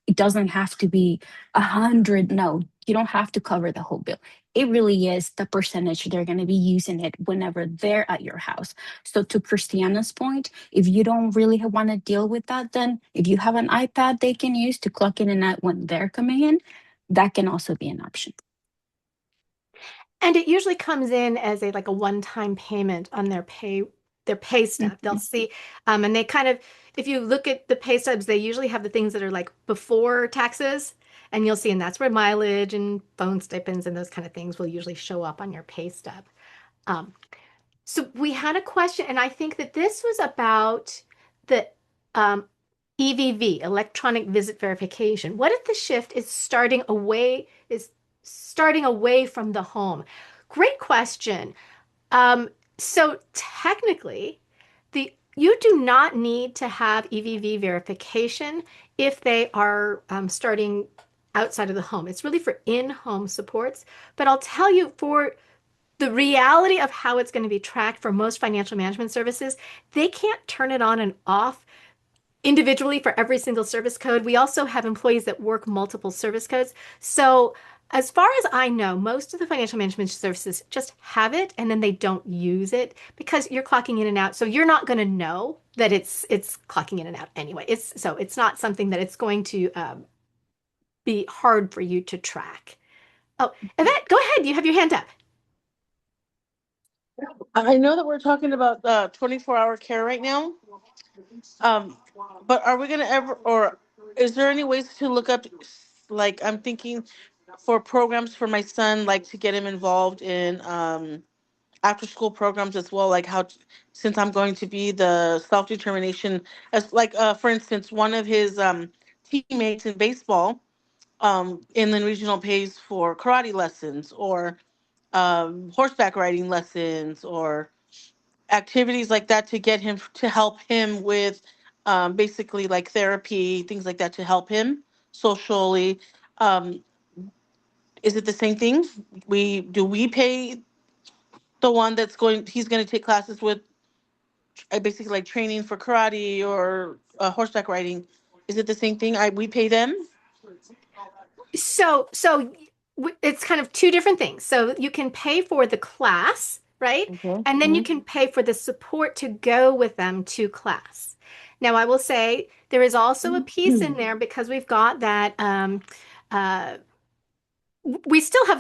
it doesn't have to be 100. No, you don't have to cover the whole bill. It really is the percentage they're going to be using it whenever they're at your house. So to Christiana's point, if you don't really want to deal with that, then if you have an iPad they can use to clock in and out when they're coming in, that can also be an option.
And it usually comes in as a like a one-time payment on their pay stub. They'll
Mhm.
see, and they kind of, if you look at the pay stubs, they usually have the things that are like before taxes, and you'll see, and that's where mileage and phone stipends and those kind of things will usually show up on your pay stub. Um, so we had a question, and I think that this was about the um, EVV, electronic visit verification. What if the shift is starting away from the home? Great question. Um, so technically, the you do not need to have EVV verification if they are starting outside of the home. It's really for in-home supports. But I'll tell you, for the reality of how it's going to be tracked for most financial management services, they can't turn it on and off individually for every single service code. We also have employees that work multiple service codes. So, as far as I know, most of the financial management services just have it and then they don't use it because you're clocking in and out. So you're not going to know that it's clocking in and out anyway. It's not something that it's going to be hard for you to track. Oh, Yvette, go ahead. You have your hand up.
I know that we're talking about 24-hour care right now. Um, but are we gonna ever, or is there any ways to look up, like I'm thinking, for programs for my son, like to get him involved in after school programs as well, like since I'm going to be the self determination, as like for instance, one of his teammates in baseball, inland regional pays for karate lessons or horseback riding lessons or activities like that to get him to help him with basically like therapy, things like that to help him socially. Um, is it the same thing? We pay the one that's going? He's going to take classes with basically like training for karate or horseback riding. Is it the same thing? We pay them.
So it's kind of two different things. So you can pay for the class, right?
Okay.
And then you
Mhm.
can pay for the support to go with them to class. Now, I will say there is also a piece in there because we've got that uh, we still have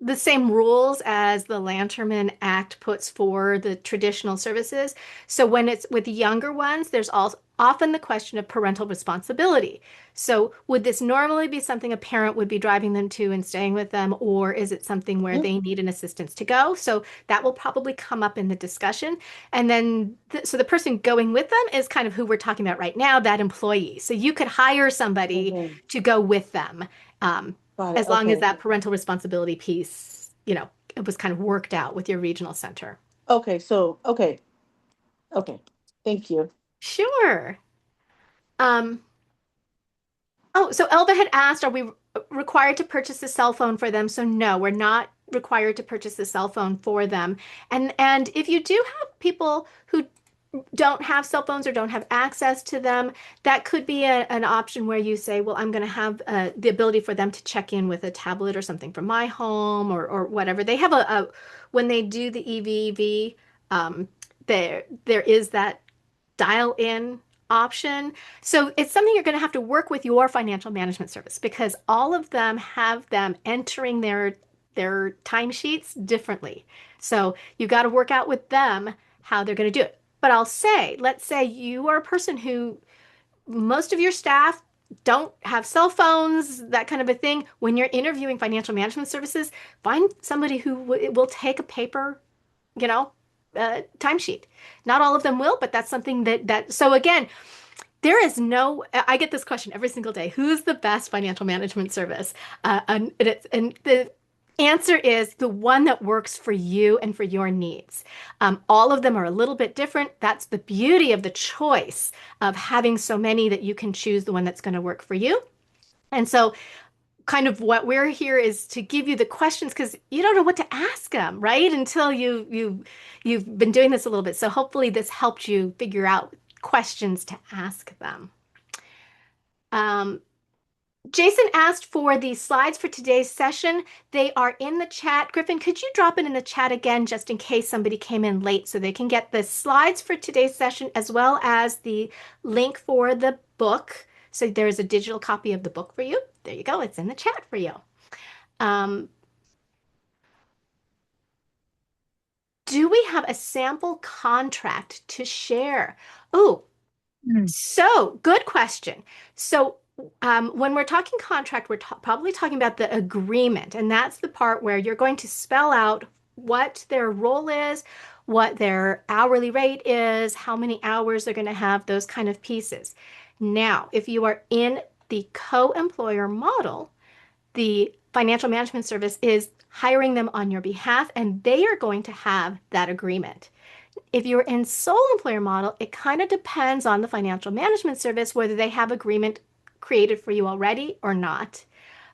the same rules as the Lanterman Act puts for the traditional services. So when it's with younger ones, there's also often the question of parental responsibility. So would this normally be something a parent would be driving them to and staying with them, or is it something where
Mhm.
they need an assistance to go? So that will probably come up in the discussion. And then, so the person going with them is kind of who we're talking about right now, that employee. So you could hire somebody
Mhm.
to go with them. Um,
Got it.
as long as
Okay.
that parental responsibility piece, it was kind of worked out with your regional center.
Okay. So okay. Okay. Thank you.
Sure. Um, Oh, so Elva had asked, are we required to purchase a cell phone for them? So no, we're not required to purchase a cell phone for them. And if you do have people who don't have cell phones or don't have access to them, that could be an option where you say, well, I'm going to have the ability for them to check in with a tablet or something from my home or whatever. They have when they do the EVV, there is that dial in option. So it's something you're going to have to work with your financial management service because all of them have them entering their timesheets differently. So you got to work out with them how they're going to do it. But I'll say, let's say you are a person who most of your staff don't have cell phones, that kind of a thing. When you're interviewing financial management services, find somebody who will take a paper, you know, timesheet. Not all of them will, but that's something that. So again, there is no. I get this question every single day. Who's the best financial management service? And the answer is the one that works for you and for your needs. All of them are a little bit different. That's the beauty of the choice of having so many that you can choose the one that's going to work for you. And so kind of what we're here is to give you the questions because you don't know what to ask them, right? Until you've been doing this a little bit. So hopefully this helped you figure out questions to ask them. Um, Jason asked for the slides for today's session. They are in the chat. Griffin, could you drop it in the chat again just in case somebody came in late so they can get the slides for today's session as well as the link for the book. So there's a digital copy of the book for you. There you go. It's in the chat for you. Um, do we have a sample contract to share? Oh,
Mm.
so good question. So when we're talking contract, we're probably talking about the agreement, and that's the part where you're going to spell out what their role is, what their hourly rate is, how many hours they're going to have, those kind of pieces. Now, if you are in the co-employer model, the financial management service is hiring them on your behalf, and they are going to have that agreement. If you're in sole employer model, it kind of depends on the financial management service whether they have agreement created for you already or not.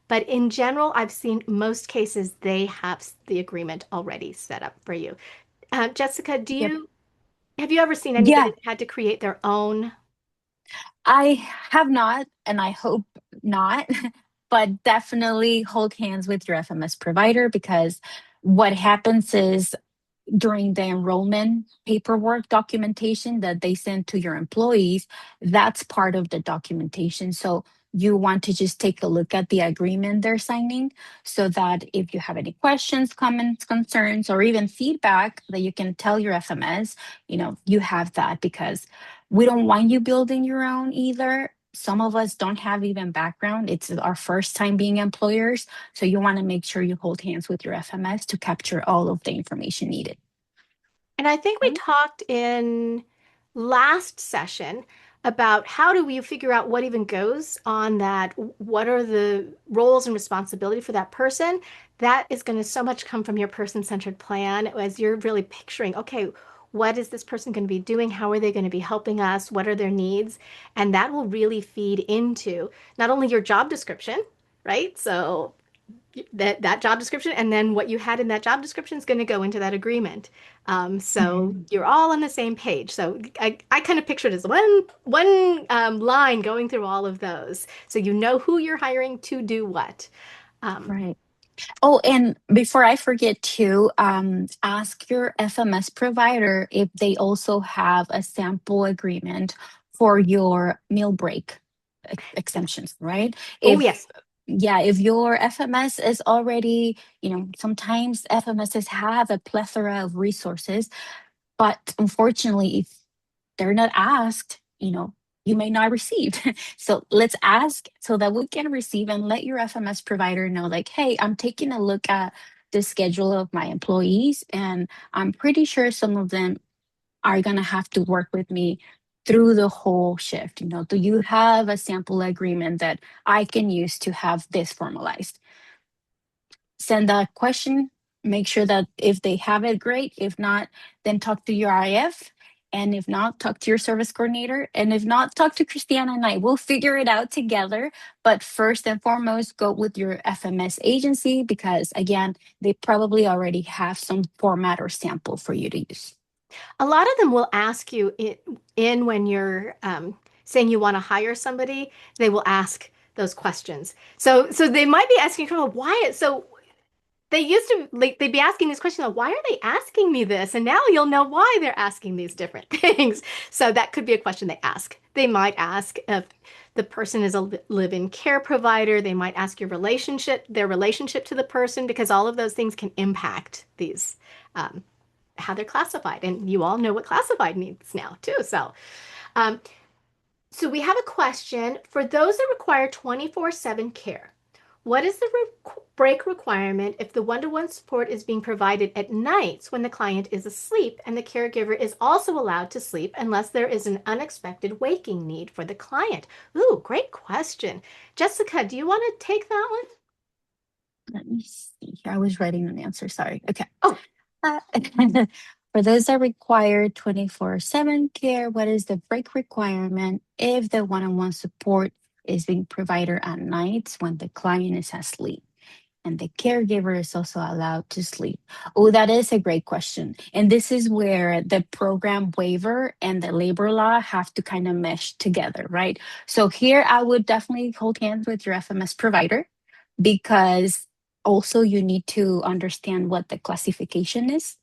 But in general, I've seen most cases they have the agreement already set up for you. Jessica, do
Yep.
you have you ever seen anybody
Yeah,
that had to create their own?
I have not, and I hope not, but definitely hold hands with your FMS provider because what happens is during the enrollment paperwork documentation that they send to your employees, that's part of the documentation. So you want to just take a look at the agreement they're signing so that if you have any questions, comments, concerns, or even feedback that you can tell your FMS, you have that because we don't want you building your own either. Some of us don't have even background. It's our first time being employers. So you want to make sure you hold hands with your FMS to capture all of the information needed.
And I think we
Right.
talked in last session about how do we figure out what even goes on that, what are the roles and responsibility for that person. That is going to so much come from your person-centered plan as you're really picturing, okay, what is this person going to be doing? How are they going to be helping us? What are their needs? And that will really feed into not only your job description, right? So that job description and then what you had in that job description is going to go into that agreement. So
Mhm.
you're all on the same page. So I kind of picture it as one line going through all of those. So you know who you're hiring to do what. Um,
Right. Oh, and before I forget to ask your FMS provider if they also have a sample agreement for your meal break exemptions, right?
oh
If
yes.
yeah, if your FMS is already, sometimes FMSs have a plethora of resources, but unfortunately, if they're not asked, you may not receive. So let's ask so that we can receive and let your FMS provider know, like, hey, I'm taking a look at the schedule of my employees, and I'm pretty sure some of them are going to have to work with me through the whole shift. Do you have a sample agreement that I can use to have this formalized? Send that question, make sure that if they have it, great. If not, then talk to your IF And if not, talk to your service coordinator. And if not, talk to Christiana and I. We'll figure it out together. But first and foremost, go with your FMS agency because, again, they probably already have some format or sample for you to use.
A lot of them will ask you when you're saying you want to hire somebody, they will ask those questions. So they might be asking, "Oh, why?" So they used to like they'd be asking these questions like, why are they asking me this? And now you'll know why they're asking these different things. So that could be a question they ask. They might ask if the person is a live-in care provider. They might ask their relationship to the person, because all of those things can impact these um, how they're classified. And you all know what classified means now too. Um, so we have a question for those that require 24/7 care. What is the break requirement if the one-to-one support is being provided at nights when the client is asleep and the caregiver is also allowed to sleep unless there is an unexpected waking need for the client? Ooh, great question. Jessica, do you want to take that one?
Let me see here. I was writing an answer. Sorry. Okay.
Oh,
Uh, for those that require 24/7 care, what is the break requirement if the one on one support is being provided at nights when the client is asleep and the caregiver is also allowed to sleep? Oh, that is a great question. And this is where the program waiver and the labor law have to kind of mesh together, right? So here I would definitely hold hands with your FMS provider because also you need to understand what the classification is,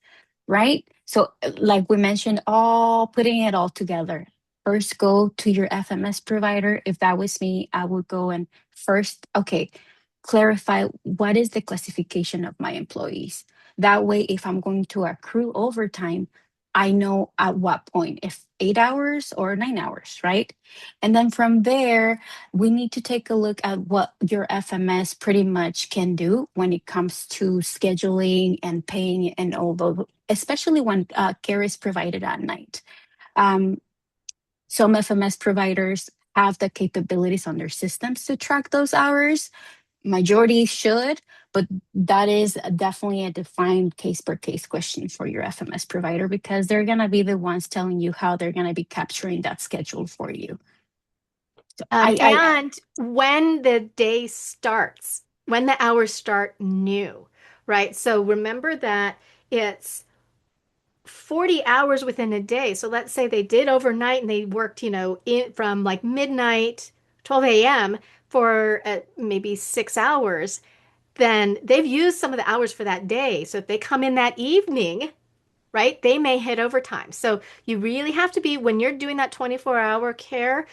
right? So, like we mentioned, all putting it all together. First, go to your FMS provider. If that was me, I would go and first, okay, clarify what is the classification of my employees. That way, if I'm going to accrue overtime, I know at what point, if 8 hours or 9 hours, right? And then from there, we need to take a look at what your FMS pretty much can do when it comes to scheduling and paying and all those, especially when care is provided at night. Um, some FMS providers have the capabilities on their systems to track those hours. Majority should, but that is definitely a defined case per case question for your FMS provider because they're going to be the ones telling you how they're going to be capturing that schedule for you. So
And when the day starts, when the hours start new, right? So remember that it's 40 hours within a day. So let's say they did overnight and they worked, from like midnight, 12 a.m. for maybe 6 hours. Then they've used some of the hours for that day. So if they come in that evening, right? They may hit overtime. So you really have to be, when you're doing that 24-hour care,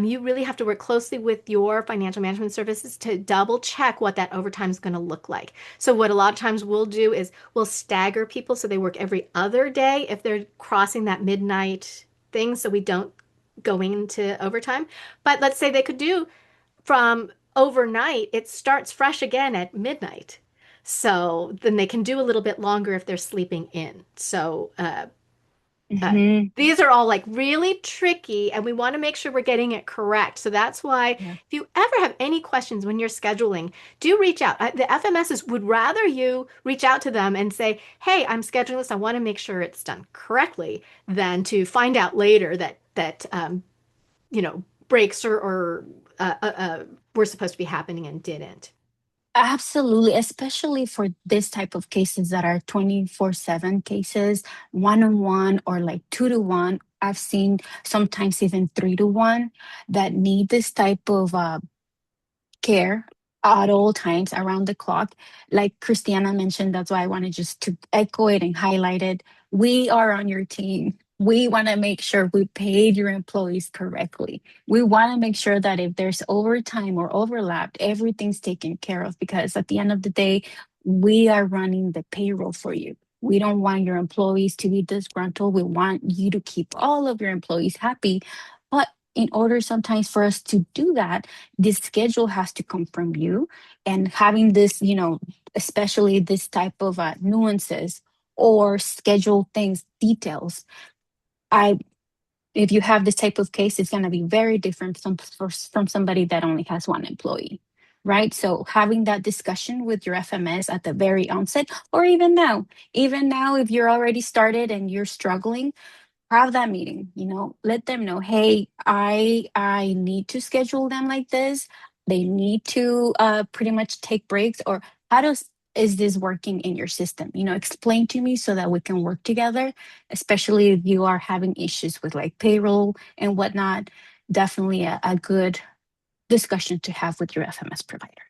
you really have to work closely with your financial management services to double check what that overtime is going to look like. So what a lot of times we'll do is we'll stagger people so they work every other day if they're crossing that midnight thing, so we don't go into overtime. But let's say they could do from overnight, it starts fresh again at midnight. So then they can do a little bit longer if they're sleeping in. So uh,
Mhm.
these are all like really tricky, and we want to make sure we're getting it correct. So that's why
Yeah.
if you ever have any questions when you're scheduling, do reach out. The FMSs would rather you reach out to them and say, "Hey, I'm scheduling this. I want to make sure it's done correctly," than to find out later that breaks or were supposed to be happening and didn't.
Absolutely, especially for this type of cases that are 24/7 cases, one on one or like 2 to 1. I've seen sometimes even 3 to 1 that need this type of care at all times around the clock. Like Christiana mentioned, that's why I wanted just to echo it and highlight it. We are on your team. We want to make sure we paid your employees correctly. We want to make sure that if there's overtime or overlap, everything's taken care of because at the end of the day, we are running the payroll for you. We don't want your employees to be disgruntled. We want you to keep all of your employees happy. But in order sometimes for us to do that, this schedule has to come from you, and having this, especially this type of nuances or schedule things details, I if you have this type of case, it's going to be very different from somebody that only has one employee, right? So having that discussion with your FMS at the very onset, or even now if you're already started and you're struggling, have that meeting, let them know, hey, I need to schedule them like this. They need to pretty much take breaks, or how does is this working in your system? Explain to me so that we can work together, especially if you are having issues with like payroll and whatnot. Definitely a good discussion to have with your FMS provider.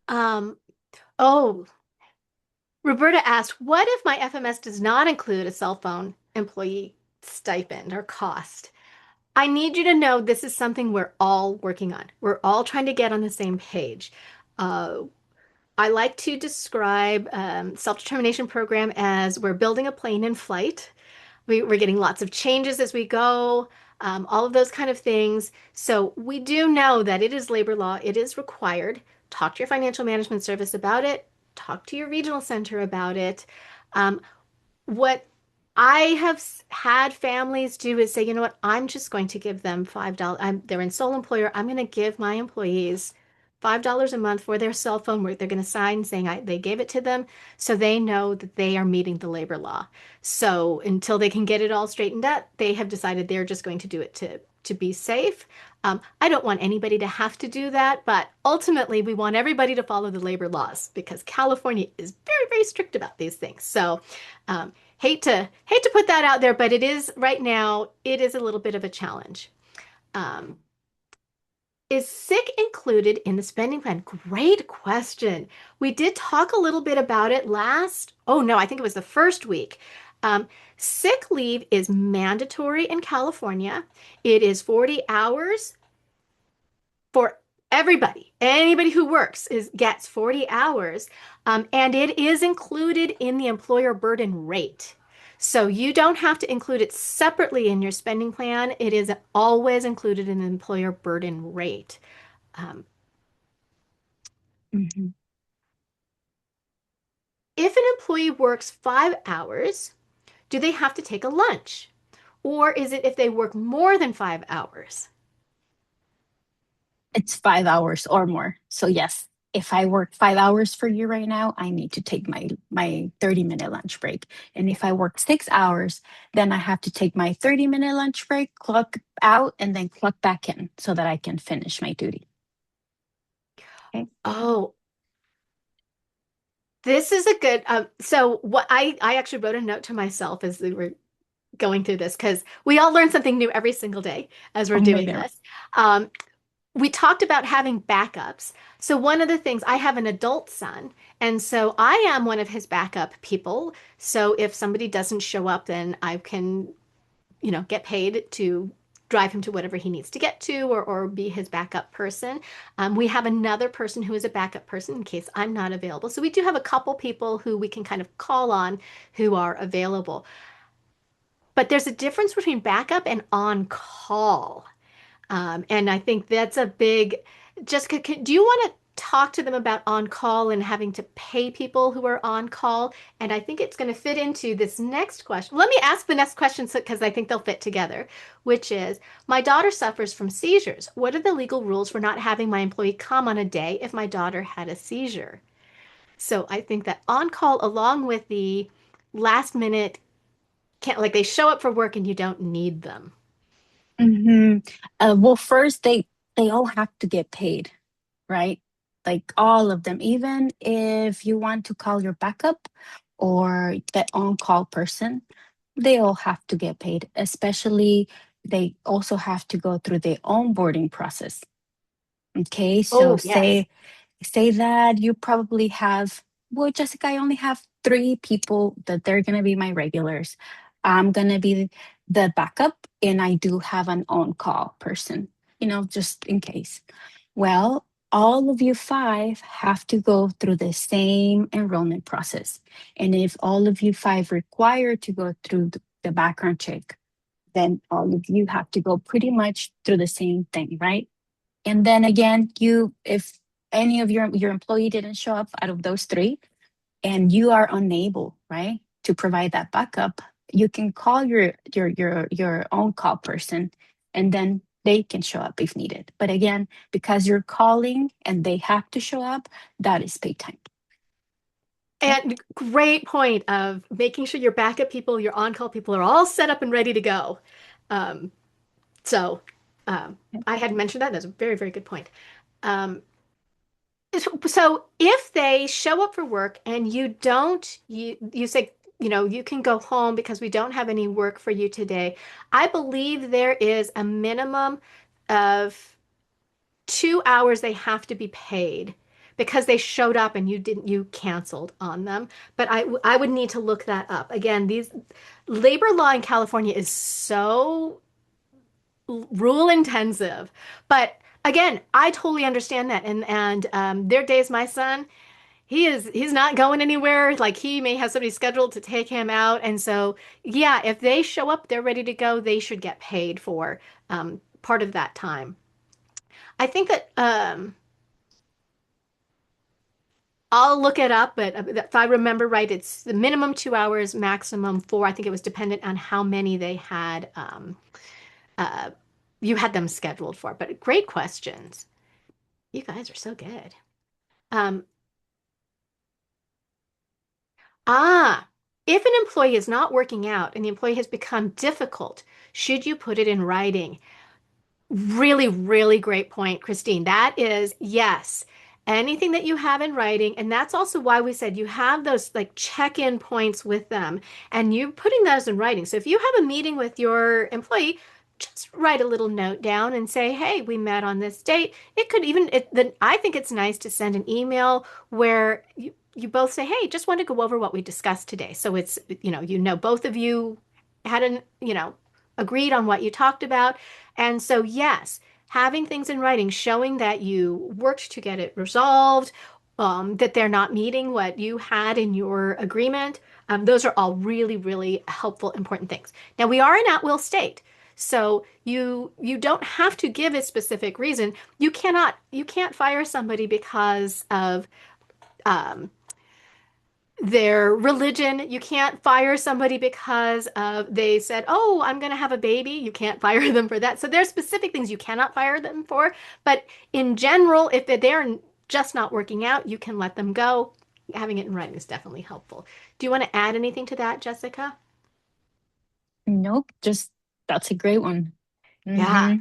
Um, oh, Roberta asked, what if my FMS does not include a cell phone employee stipend or cost? I need you to know this is something we're all working on. We're all trying to get on the same page. Uh, I like to describe self-determination program as we're building a plane in flight. We're getting lots of changes as we go, all of those kind of things. So we do know that it is labor law. It is required. Talk to your financial management service about it. Talk to your regional center about it. Um, what I have had families do is say, you know what, I'm just going to give them $5. They're in sole employer. I'm going to give my employees $5 a month for their cell phone where they're going to sign saying they gave it to them so they know that they are meeting the labor law. So until they can get it all straightened out, they have decided they're just going to do it to be safe. I don't want anybody to have to do that, but ultimately we want everybody to follow the labor laws because California is very, very strict about these things. So hate to put that out there, but it is right now, it is a little bit of a challenge. Um, is sick included in the spending plan? Great question. We did talk a little bit about it oh no, I think it was the first week. Um, Sick leave is mandatory in California. It is 40 hours for everybody. Anybody who works gets 40 hours, and it is included in the employer burden rate. So you don't have to include it separately in your spending plan. It is always included in the employer burden rate. Um,
Mhm.
if an employee works 5 hours, do they have to take a lunch? Or is it if they work more than 5 hours?
It's 5 hours or more. So yes, if I work 5 hours for you right now, I need to take my 30-minute lunch break. And
Yeah.
if I work 6 hours, then I have to take my 30-minute lunch break, clock out, and then clock back in so that I can finish my duty. Okay.
Oh, this is a good. So what I actually wrote a note to myself as we were going through this because we all learn something new every single day as we're
Oh my
doing
God.
this. Um, we talked about having backups. So one of the things, I have an adult son, and so I am one of his backup people. So if somebody doesn't show up, then I can, get paid to drive him to whatever he needs to get to or be his backup person. We have another person who is a backup person in case I'm not available. So we do have a couple people who we can kind of call on who are available. But there's a difference between backup and on call. And I think that's a big. Jessica, do you want to talk to them about on call and having to pay people who are on call? And I think it's going to fit into this next question. Let me ask the next question because I think they'll fit together, which is my daughter suffers from seizures. What are the legal rules for not having my employee come on a day if my daughter had a seizure? So I think that on call, along with the last minute, can't like they show up for work and you don't need them.
hmm well, first they all have to get paid, right? Like all of them, even if you want to call your backup or the on-call person, they all have to get paid. Especially, they also have to go through the onboarding process. Okay, so
Oh, yes.
say that you probably have, well, Jessica, I only have three people that they're gonna be my regulars. I'm gonna be the backup, and I do have an on-call person, just in case. Well, all of you five have to go through the same enrollment process. And if all of you five require to go through the background check, then all of you have to go pretty much through the same thing, right? And then again, if any of your employee didn't show up out of those three, and you are unable, right, to provide that backup, you can call your own call person, and then they can show up if needed. But again, because you're calling and they have to show up, that is paid time.
And great point of making sure your backup people, your on-call people are all set up and ready to go. Um, so um, I had mentioned that. That's a very, very good point. Um, so if they show up for work and you don't, you say, you can go home because we don't have any work for you today. I believe there is a minimum of 2 hours they have to be paid because they showed up and you canceled on them. But I would need to look that up. Again, these labor law in California is so rule intensive. But again, I totally understand that. And their days, my son, he's not going anywhere. Like he may have somebody scheduled to take him out. And so yeah, if they show up, they're ready to go, they should get paid for part of that time. I think that I'll look it up, but if I remember right, it's the minimum 2 hours, maximum four. I think it was dependent on how many they had uh, you had them scheduled for. But great questions. You guys are so good. Um, ah, if an employee is not working out and the employee has become difficult, should you put it in writing? Really, really great point, Christine. That is, yes, anything that you have in writing. And that's also why we said you have those like check-in points with them and you putting those in writing. So if you have a meeting with your employee, just write a little note down and say, hey, we met on this date. It could even, then I think it's nice to send an email where you both say, hey, just want to go over what we discussed today. So it's, both of you had agreed on what you talked about. And so, yes, having things in writing showing that you worked to get it resolved, that they're not meeting what you had in your agreement, those are all really, really helpful, important things. Now, we are an at-will state. So you don't have to give a specific reason. You can't fire somebody because of um, their religion. You can't fire somebody because they said, "Oh, I'm going to have a baby." You can't fire them for that. So there's specific things you cannot fire them for. But in general, if they're just not working out, you can let them go. Having it in writing is definitely helpful. Do you want to add anything to that, Jessica?
Nope, just that's a great one.
Yeah.
Mm-hmm.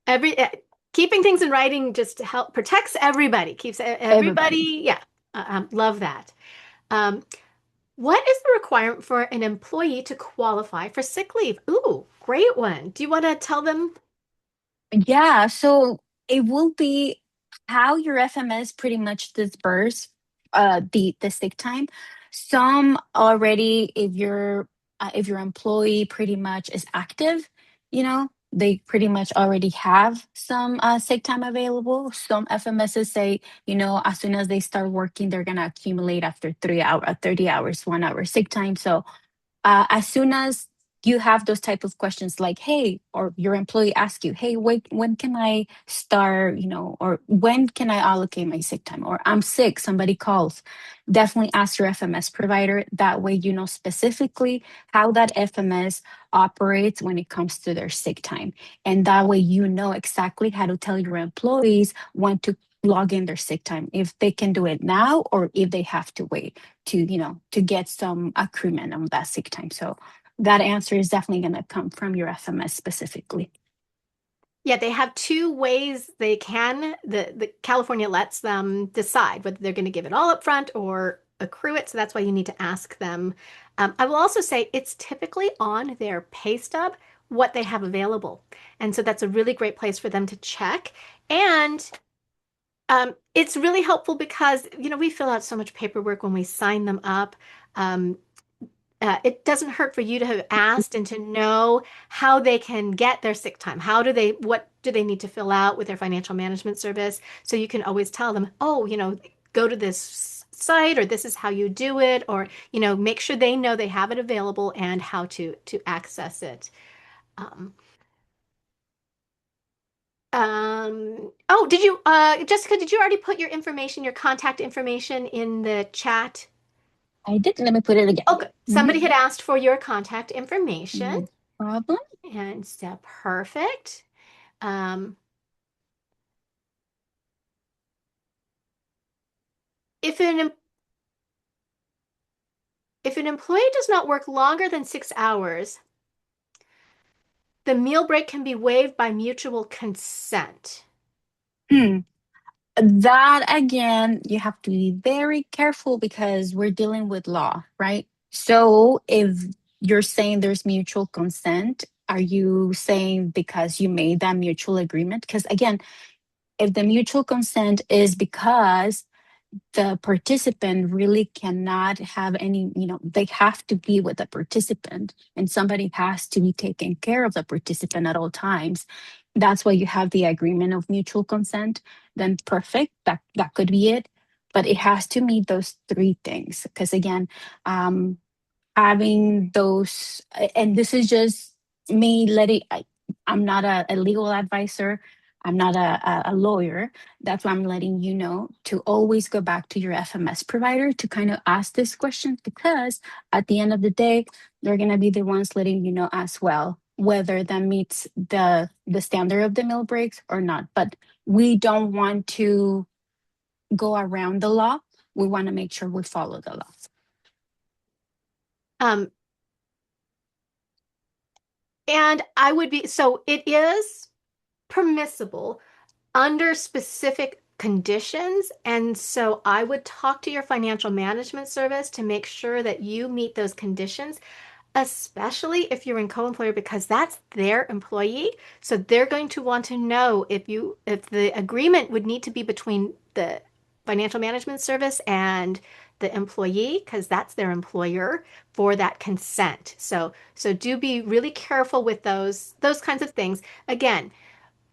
Every keeping things in writing just help protects everybody. Keeps
Everybody.
everybody. Yeah. Love that. Um, What is the requirement for an employee to qualify for sick leave? Ooh, great one. Do you want to tell them?
Yeah, so it will be how your FMS pretty much disperse the sick time. Some already, if your employee pretty much is active, they pretty much already have some sick time available. Some FMSs say, as soon as they start working, they're gonna accumulate after 30 hours, 1 hour sick time. So as soon as you have those type of questions like, hey, or your employee asks you, hey, when can I start, or when can I allocate my sick time, or I'm sick, somebody calls, definitely ask your FMS provider. That way you know specifically how that FMS operates when it comes to their sick time, and that way you know exactly how to tell your employees when to log in their sick time, if they can do it now or if they have to wait to get some accruement on that sick time. So that answer is definitely going to come from your FMS specifically.
Yeah, they have two ways they can. The California lets them decide whether they're going to give it all up front or accrue it. So that's why you need to ask them. I will also say it's typically on their pay stub what they have available. And so that's a really great place for them to check. And it's really helpful because, we fill out so much paperwork when we sign them up. Um, it doesn't hurt for you to have asked and to know how they can get their sick time. What do they need to fill out with their financial management service? So you can always tell them, oh, go to this site or this is how you do it, or, make sure they know they have it available and how to access it. Um, oh, Jessica, did you already put your information, your contact information in the chat?
I did. Let me put it again.
Okay,
Mhm.
somebody had asked for your contact information.
No problem.
And so perfect. Um, if an If an employee does not work longer than 6 hours, the meal break can be waived by mutual consent.
Hmm. That again, you have to be very careful because we're dealing with law, right? So if you're saying there's mutual consent, are you saying because you made that mutual agreement? Because again, if the mutual consent is because the participant really cannot have any, they have to be with the participant and somebody has to be taking care of the participant at all times. That's why you have the agreement of mutual consent. Then perfect, that could be it. But it has to meet those three things. Because again, having those, and this is just me letting, I'm not a legal advisor, I'm not a lawyer. That's why I'm letting you know to always go back to your FMS provider to kind of ask this question, because at the end of the day, they're going to be the ones letting you know as well whether that meets the standard of the meal breaks or not. But we don't want to go around the law. We want to make sure we follow the law.
Um, and I would be, so it is permissible under specific conditions. And so I would talk to your financial management service to make sure that you meet those conditions, especially if you're in co-employer, because that's their employee. So they're going to want to know if the agreement would need to be between the financial management service and the employee, because that's their employer for that consent. So do be really careful with those kinds of things. Again,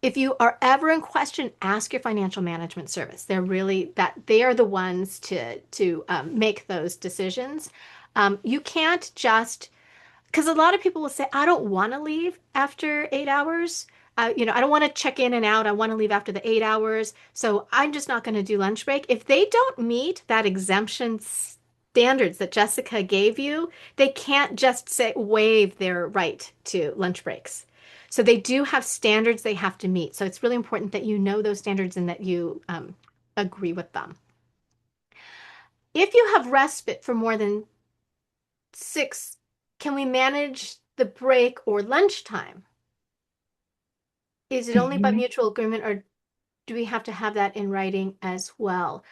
if you are ever in question, ask your financial management service. They are the ones to make those decisions. You can't just, because a lot of people will say, I don't want to leave after 8 hours. I don't want to check in and out. I want to leave after the 8 hours. So I'm just not going to do lunch break. If they don't meet that exemption standards that Jessica gave you, they can't just say waive their right to lunch breaks. So they do have standards they have to meet. So it's really important that you know those standards and that you agree with them. If you have respite for more than six, can we manage the break or lunchtime? Is it only by
Mhm.
mutual agreement or do we have to have that in writing as well?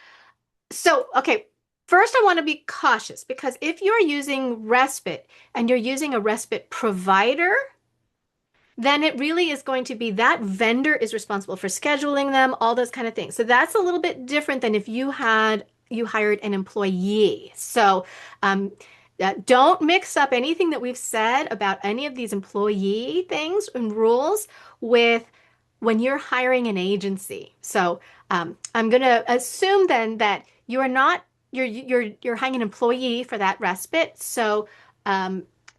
So, okay, first I want to be cautious because if you're using respite and you're using a respite provider, then it really is going to be that vendor is responsible for scheduling them, all those kind of things. So that's a little bit different than if you hired an employee. So um, don't mix up anything that we've said about any of these employee things and rules with when you're hiring an agency. So I'm going to assume then that you are not you're hiring an employee for that respite. So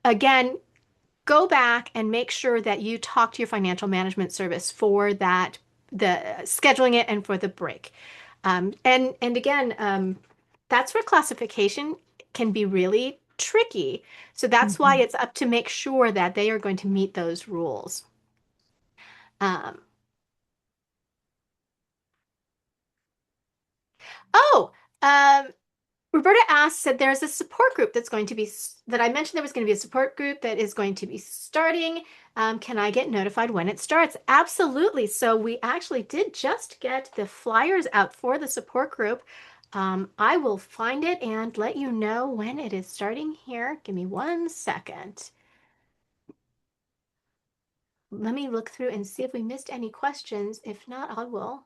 again, go back and make sure that you talk to your financial management service for that, the scheduling it and for the break. And again, that's where classification can be really tricky. So that's why
Mhm.
it's up to make sure that they are going to meet those rules. Um, oh, um, Roberta asked, said there's a support group that's going to be, that I mentioned there was going to be a support group that is going to be starting. Can I get notified when it starts? Absolutely. So we actually did just get the flyers out for the support group. I will find it and let you know when it is starting here. Give me 1 second. Let me look through and see if we missed any questions. If not, I will.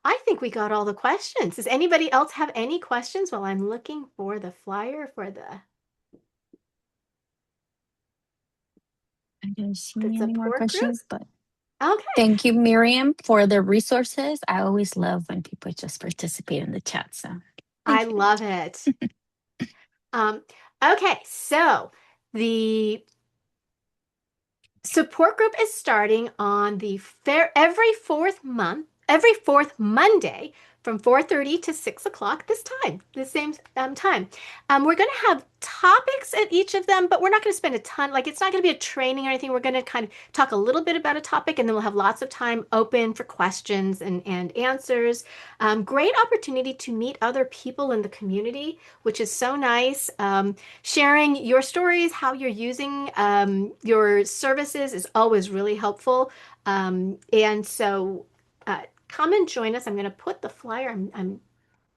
I think we got all the questions. Does anybody else have any questions while I'm looking for the flyer for
I don't
the
see any more
support
questions,
groups?
but
Okay.
thank you, Miriam, for the resources. I always love when people just participate in the chat. So
I
thank you.
love it. Um, okay, so the support group is starting on the fair every fourth Monday from 4:30 to 6 o'clock this time, the same time. We're going to have topics at each of them, but we're not going to spend a ton, like it's not going to be a training or anything. We're going to kind of talk a little bit about a topic, and then we'll have lots of time open for questions and answers. Great opportunity to meet other people in the community, which is so nice. Sharing your stories, how you're using your services is always really helpful. And so come and join us. I'm going to put the flyer, I'm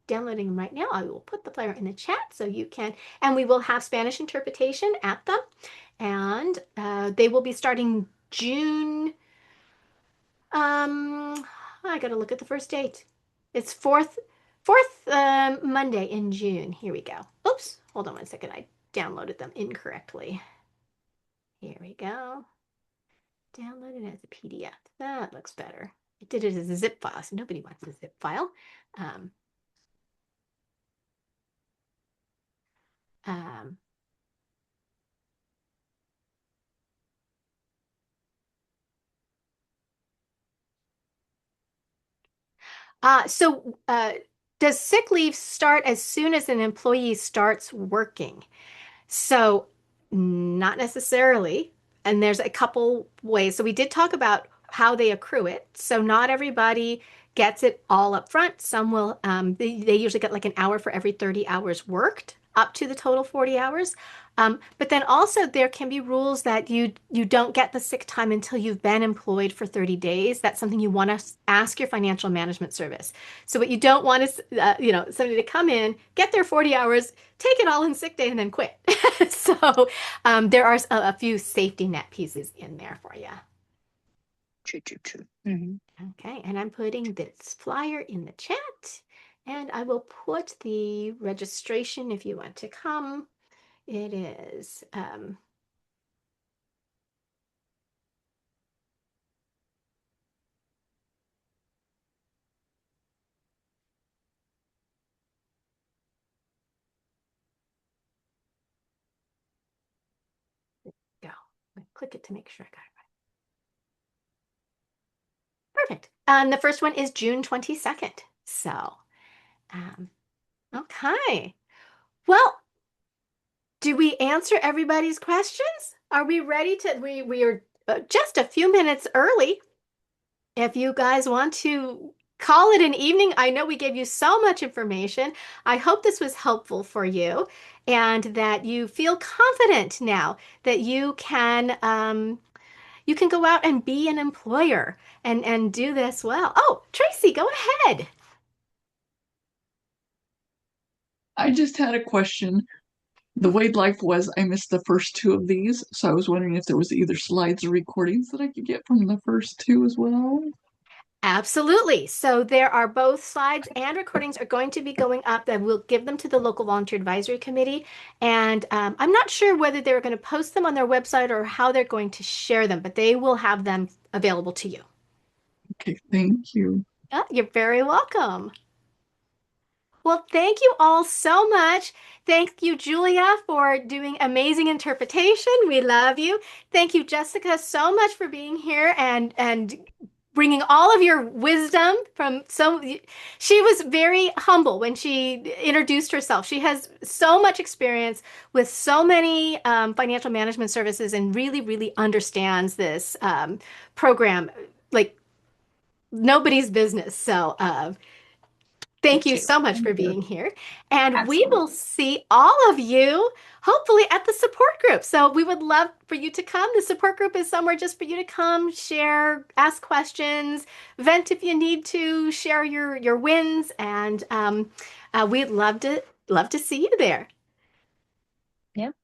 downloading them right now. I will put the flyer in the chat so you can, and we will have Spanish interpretation at them. And they will be starting June. I got to look at the first date. It's fourth Monday in June. Here we go. Oops, hold on one second. I downloaded them incorrectly. Here we go. Download it as a PDF. That looks better. I did it as a zip file, so nobody wants a zip file. Um, um, so does sick leave start as soon as an employee starts working? So, not necessarily. And there's a couple ways. So, we did talk about how they accrue it. So, not everybody gets it all up front. Some will, they usually get like an hour for every 30 hours worked, up to the total 40 hours. But then also there can be rules that you don't get the sick time until you've been employed for 30 days. That's something you want to ask your financial management service. So what you don't want is, somebody to come in, get their 40 hours, take it all in sick day, and then quit. So there are a few safety net pieces in there for you.
True, true, true. Mm-hmm.
Okay, and I'm putting this flyer in the chat, and I will put the registration if you want to come. It is go. Click it to make sure I got it right. Perfect. The first one is June 22nd. So, um, okay. Well, do we answer everybody's questions? Are we ready to? We are just a few minutes early. If you guys want to call it an evening, I know we gave you so much information. I hope this was helpful for you and that you feel confident now that you can go out and be an employer and do this well. Oh, Tracy, go ahead.
I just had a question. The way life was, I missed the first two of these, so I was wondering if there was either slides or recordings that I could get from the first two as well.
Absolutely. So there are both slides and recordings are going to be going up that we'll give them to the local volunteer advisory committee. And I'm not sure whether they're going to post them on their website or how they're going to share them, but they will have them available to you.
Okay, thank you.
You're very welcome. Well, thank you all so much. Thank you, Julia, for doing amazing interpretation. We love you. Thank you, Jessica, so much for being here and bringing all of your wisdom from so she was very humble when she introduced herself. She has so much experience with so many financial management services and really, really understands this program like nobody's business. So
Me
thank you
too.
so much
Thank
for
you.
being here. And we
Absolutely.
will see all of you hopefully at the support group. So we would love for you to come. The support group is somewhere just for you to come, share, ask questions, vent if you need to, share your wins, and we'd love to see you there.
Yep.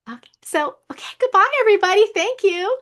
Okay. So, okay, goodbye everybody. Thank you.